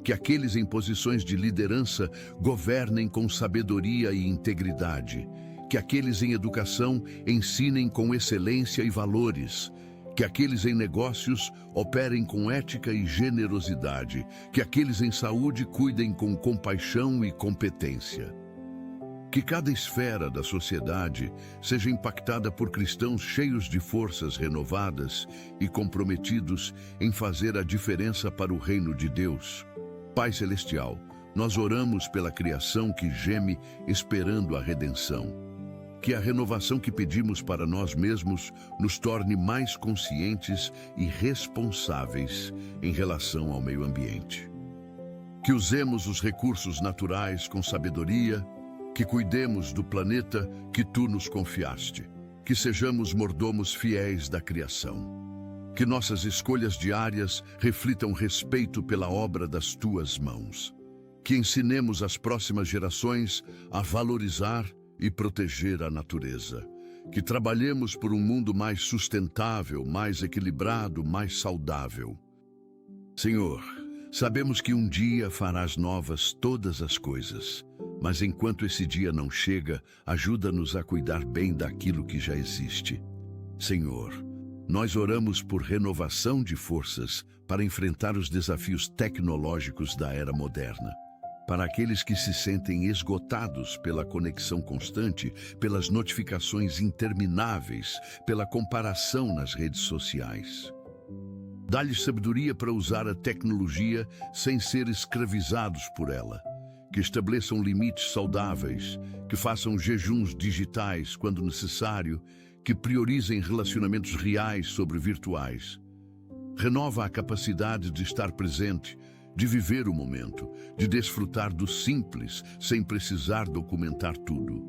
S1: que aqueles em posições de liderança governem com sabedoria e integridade, que aqueles em educação ensinem com excelência e valores, que aqueles em negócios operem com ética e generosidade, que aqueles em saúde cuidem com compaixão e competência. Que cada esfera da sociedade seja impactada por cristãos cheios de forças renovadas e comprometidos em fazer a diferença para o reino de Deus. Pai Celestial, nós oramos pela criação que geme esperando a redenção. Que a renovação que pedimos para nós mesmos nos torne mais conscientes e responsáveis em relação ao meio ambiente. Que usemos os recursos naturais com sabedoria, que cuidemos do planeta que tu nos confiaste, que sejamos mordomos fiéis da criação. Que nossas escolhas diárias reflitam respeito pela obra das tuas mãos. Que ensinemos as próximas gerações a valorizar e proteger a natureza. Que trabalhemos por um mundo mais sustentável, mais equilibrado, mais saudável. Senhor, sabemos que um dia farás novas todas as coisas, mas enquanto esse dia não chega, ajuda-nos a cuidar bem daquilo que já existe. Senhor, nós oramos por renovação de forças para enfrentar os desafios tecnológicos da era moderna. Para aqueles que se sentem esgotados pela conexão constante, pelas notificações intermináveis, pela comparação nas redes sociais. Dá-lhes sabedoria para usar a tecnologia sem ser escravizados por ela. Que estabeleçam limites saudáveis, que façam jejuns digitais quando necessário, que priorizem relacionamentos reais sobre virtuais. Renova a capacidade de estar presente, de viver o momento, de desfrutar do simples, sem precisar documentar tudo.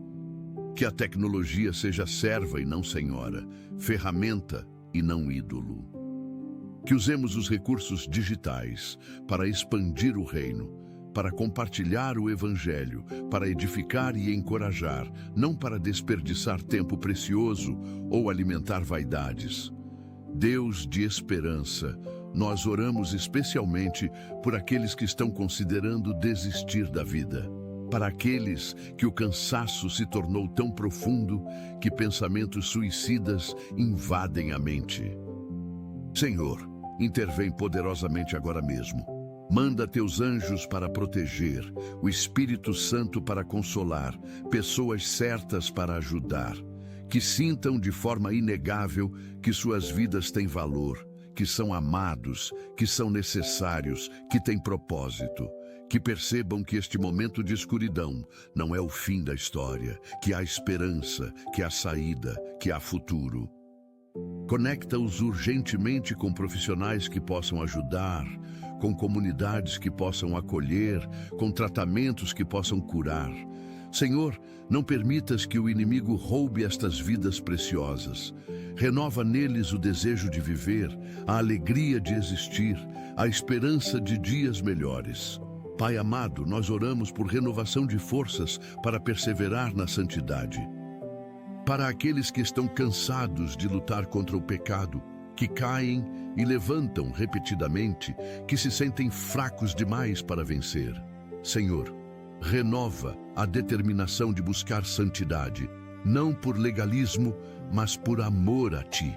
S1: Que a tecnologia seja serva e não senhora, ferramenta e não ídolo. Que usemos os recursos digitais para expandir o reino, para compartilhar o Evangelho, para edificar e encorajar, não para desperdiçar tempo precioso ou alimentar vaidades. Deus de esperança, nós oramos especialmente por aqueles que estão considerando desistir da vida, para aqueles que o cansaço se tornou tão profundo que pensamentos suicidas invadem a mente. Senhor, intervém poderosamente agora mesmo. Manda teus anjos para proteger, o Espírito Santo para consolar, pessoas certas para ajudar, que sintam de forma inegável que suas vidas têm valor, que são amados, que são necessários, que têm propósito, que percebam que este momento de escuridão não é o fim da história, que há esperança, que há saída, que há futuro. Conecta-os urgentemente com profissionais que possam ajudar, com comunidades que possam acolher, com tratamentos que possam curar. Senhor, não permitas que o inimigo roube estas vidas preciosas. Renova neles o desejo de viver, a alegria de existir, a esperança de dias melhores. Pai amado, nós oramos por renovação de forças para perseverar na santidade. Para aqueles que estão cansados de lutar contra o pecado, que caem e levantam repetidamente, que se sentem fracos demais para vencer. Senhor, renova a determinação de buscar santidade, não por legalismo, mas por amor a Ti.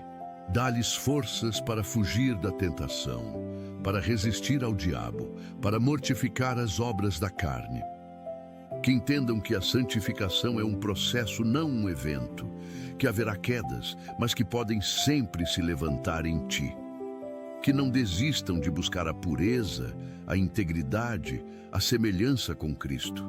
S1: Dá-lhes forças para fugir da tentação, para resistir ao diabo, para mortificar as obras da carne. Que entendam que a santificação é um processo, não um evento, que haverá quedas, mas que podem sempre se levantar em Ti. Que não desistam de buscar a pureza, a integridade, a semelhança com Cristo.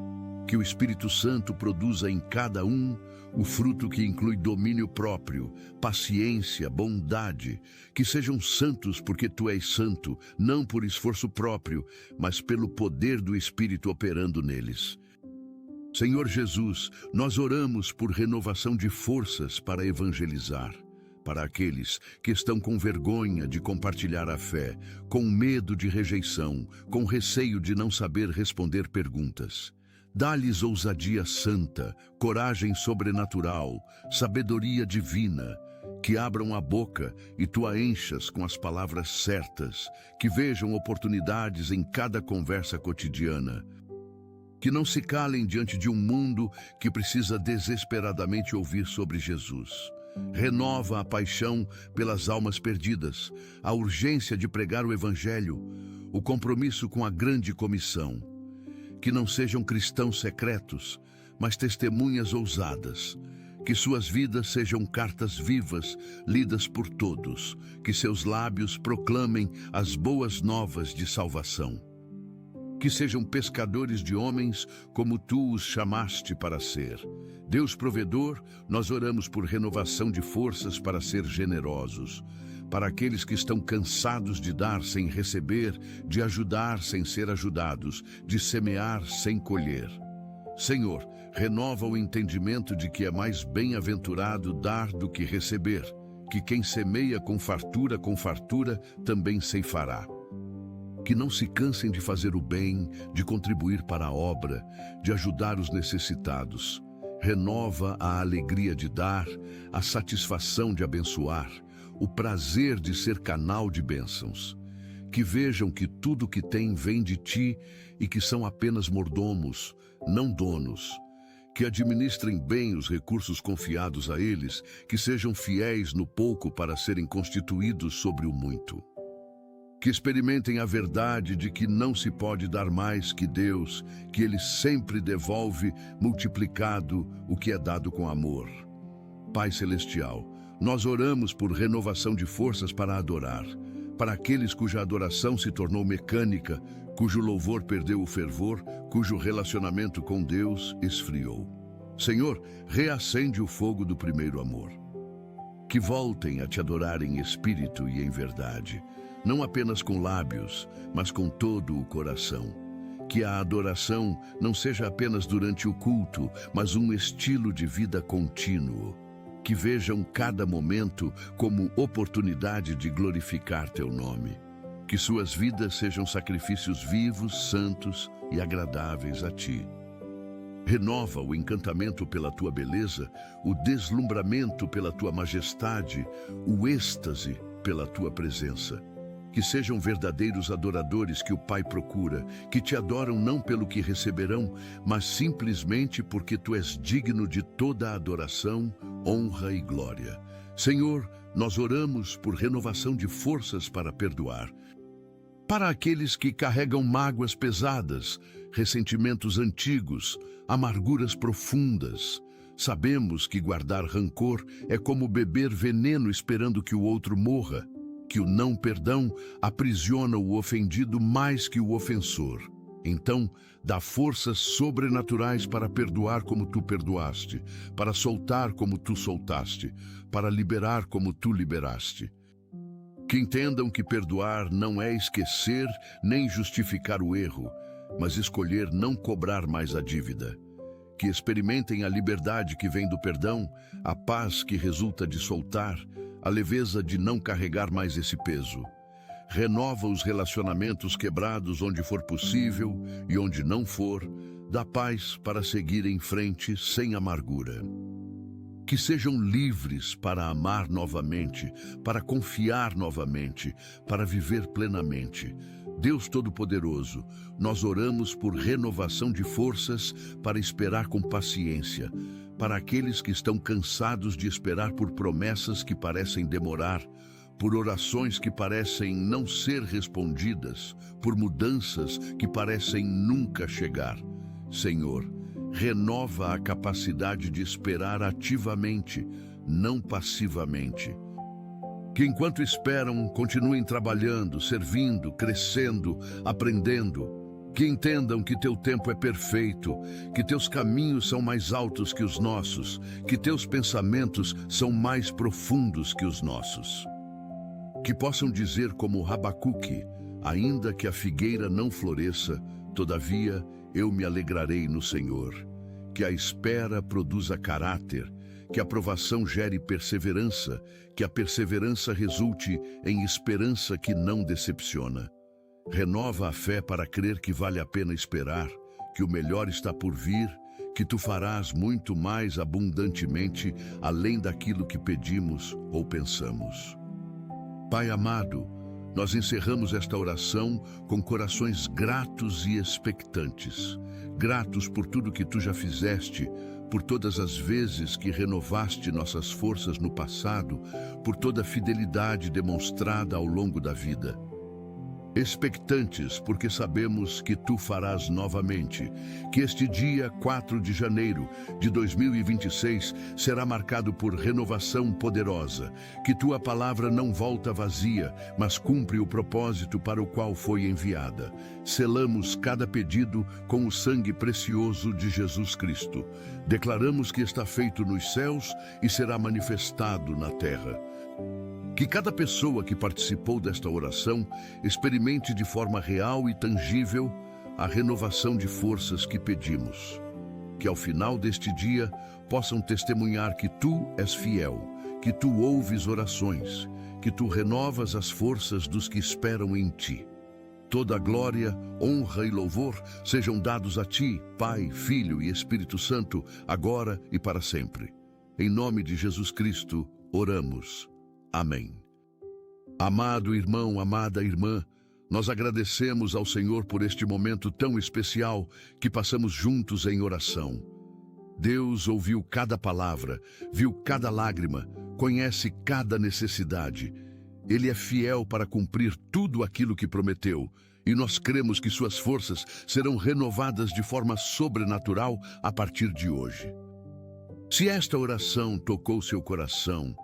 S1: Que o Espírito Santo produza em cada um o fruto que inclui domínio próprio, paciência, bondade. Que sejam santos porque Tu és santo, não por esforço próprio, mas pelo poder do Espírito operando neles. Senhor Jesus, nós oramos por renovação de forças para evangelizar, para aqueles que estão com vergonha de compartilhar a fé, com medo de rejeição, com receio de não saber responder perguntas. Dá-lhes ousadia santa, coragem sobrenatural, sabedoria divina, que abram a boca e Tu a enchas com as palavras certas, que vejam oportunidades em cada conversa cotidiana, que não se calem diante de um mundo que precisa desesperadamente ouvir sobre Jesus. Renova a paixão pelas almas perdidas, a urgência de pregar o Evangelho, o compromisso com a grande comissão. Que não sejam cristãos secretos, mas testemunhas ousadas. Que suas vidas sejam cartas vivas, lidas por todos. Que seus lábios proclamem as boas novas de salvação. Que sejam pescadores de homens como tu os chamaste para ser. Deus provedor, nós oramos por renovação de forças para ser generosos. Para aqueles que estão cansados de dar sem receber, de ajudar sem ser ajudados, de semear sem colher. Senhor, renova o entendimento de que é mais bem-aventurado dar do que receber, que quem semeia com fartura também ceifará. Que não se cansem de fazer o bem, de contribuir para a obra, de ajudar os necessitados. Renova a alegria de dar, a satisfação de abençoar, o prazer de ser canal de bênçãos. Que vejam que tudo que têm vem de ti e que são apenas mordomos, não donos. Que administrem bem os recursos confiados a eles, que sejam fiéis no pouco para serem constituídos sobre o muito. Que experimentem a verdade de que não se pode dar mais que Deus, que Ele sempre devolve multiplicado o que é dado com amor. Pai Celestial, nós oramos por renovação de forças para adorar, para aqueles cuja adoração se tornou mecânica, cujo louvor perdeu o fervor, cujo relacionamento com Deus esfriou. Senhor, reacende o fogo do primeiro amor. Que voltem a te adorar em espírito e em verdade, não apenas com lábios, mas com todo o coração. Que a adoração não seja apenas durante o culto, mas um estilo de vida contínuo. Que vejam cada momento como oportunidade de glorificar teu nome. Que suas vidas sejam sacrifícios vivos, santos e agradáveis a ti. Renova o encantamento pela tua beleza, o deslumbramento pela tua majestade, o êxtase pela tua presença. Que sejam verdadeiros adoradores que o Pai procura, que te adoram não pelo que receberão, mas simplesmente porque tu és digno de toda a adoração, honra e glória. Senhor, nós oramos por renovação de forças para perdoar. Para aqueles que carregam mágoas pesadas, ressentimentos antigos, amarguras profundas, sabemos que guardar rancor é como beber veneno esperando que o outro morra. Que o não perdão aprisiona o ofendido mais que o ofensor. Então, dá forças sobrenaturais para perdoar como tu perdoaste, para soltar como tu soltaste, para liberar como tu liberaste. Que entendam que perdoar não é esquecer nem justificar o erro, mas escolher não cobrar mais a dívida. Que experimentem a liberdade que vem do perdão, a paz que resulta de soltar, a leveza de não carregar mais esse peso. Renova os relacionamentos quebrados onde for possível e onde não for, dá paz para seguir em frente sem amargura. Que sejam livres para amar novamente, para confiar novamente, para viver plenamente. Deus Todo-Poderoso, nós oramos por renovação de forças para esperar com paciência, para aqueles que estão cansados de esperar por promessas que parecem demorar, por orações que parecem não ser respondidas, por mudanças que parecem nunca chegar. Senhor, renova a capacidade de esperar ativamente, não passivamente. Que enquanto esperam, continuem trabalhando, servindo, crescendo, aprendendo. Que entendam que teu tempo é perfeito, que teus caminhos são mais altos que os nossos, que teus pensamentos são mais profundos que os nossos. Que possam dizer como Rabacuque, ainda que a figueira não floresça, todavia eu me alegrarei no Senhor. Que a espera produza caráter, que a provação gere perseverança, que a perseverança resulte em esperança que não decepciona. Renova a fé para crer que vale a pena esperar, que o melhor está por vir, que tu farás muito mais abundantemente além daquilo que pedimos ou pensamos. Pai amado, nós encerramos esta oração com corações gratos e expectantes, gratos por tudo que tu já fizeste, por todas as vezes que renovaste nossas forças no passado, por toda a fidelidade demonstrada ao longo da vida. expectantes, porque sabemos que tu farás novamente, que este dia 4 de janeiro de 2026 será marcado por renovação poderosa, que tua palavra não volta vazia, mas cumpre o propósito para o qual foi enviada. Selamos cada pedido com o sangue precioso de Jesus Cristo. Declaramos que está feito nos céus e será manifestado na terra. Que cada pessoa que participou desta oração experimente de forma real e tangível a renovação de forças que pedimos. Que ao final deste dia possam testemunhar que tu és fiel, que tu ouves orações, que tu renovas as forças dos que esperam em ti. Toda glória, honra e louvor sejam dados a ti, Pai, Filho e Espírito Santo, agora e para sempre. Em nome de Jesus Cristo, oramos. Amém. Amado irmão, amada irmã, nós agradecemos ao Senhor por este momento tão especial que passamos juntos em oração. Deus ouviu cada palavra, viu cada lágrima, conhece cada necessidade. Ele é fiel para cumprir tudo aquilo que prometeu, e nós cremos que suas forças serão renovadas de forma sobrenatural a partir de hoje. Se esta oração tocou seu coração,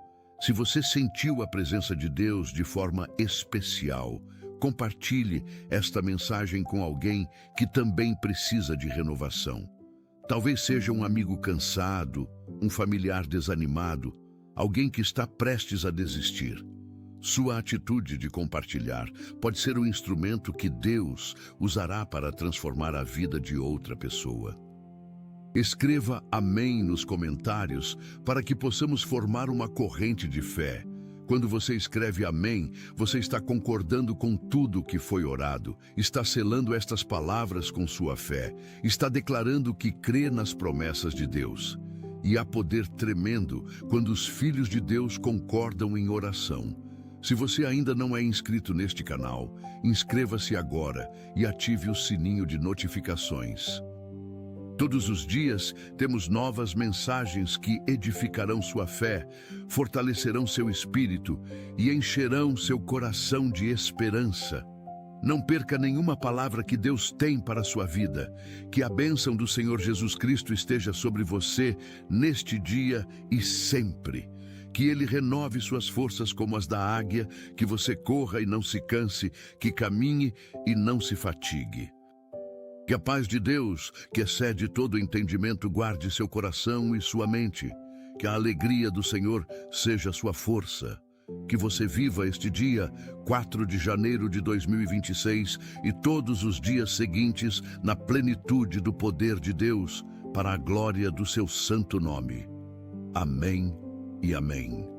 S1: se você sentiu a presença de Deus de forma especial, compartilhe esta mensagem com alguém que também precisa de renovação. Talvez seja um amigo cansado, um familiar desanimado, alguém que está prestes a desistir. Sua atitude de compartilhar pode ser um instrumento que Deus usará para transformar a vida de outra pessoa. Escreva amém nos comentários para que possamos formar uma corrente de fé. Quando você escreve amém, você está concordando com tudo que foi orado, está selando estas palavras com sua fé, está declarando que crê nas promessas de Deus. E há poder tremendo quando os filhos de Deus concordam em oração. Se você ainda não é inscrito neste canal, inscreva-se agora e ative o sininho de notificações. Todos os dias temos novas mensagens que edificarão sua fé, fortalecerão seu espírito e encherão seu coração de esperança. Não perca nenhuma palavra que Deus tem para a sua vida. Que a bênção do Senhor Jesus Cristo esteja sobre você neste dia e sempre. Que Ele renove suas forças como as da águia, que você corra e não se canse, que caminhe e não se fatigue. Que a paz de Deus, que excede todo entendimento, guarde seu coração e sua mente. Que a alegria do Senhor seja sua força. Que você viva este dia, 4 de janeiro de 2026, e todos os dias seguintes na plenitude do poder de Deus, para a glória do seu santo nome. Amém e amém.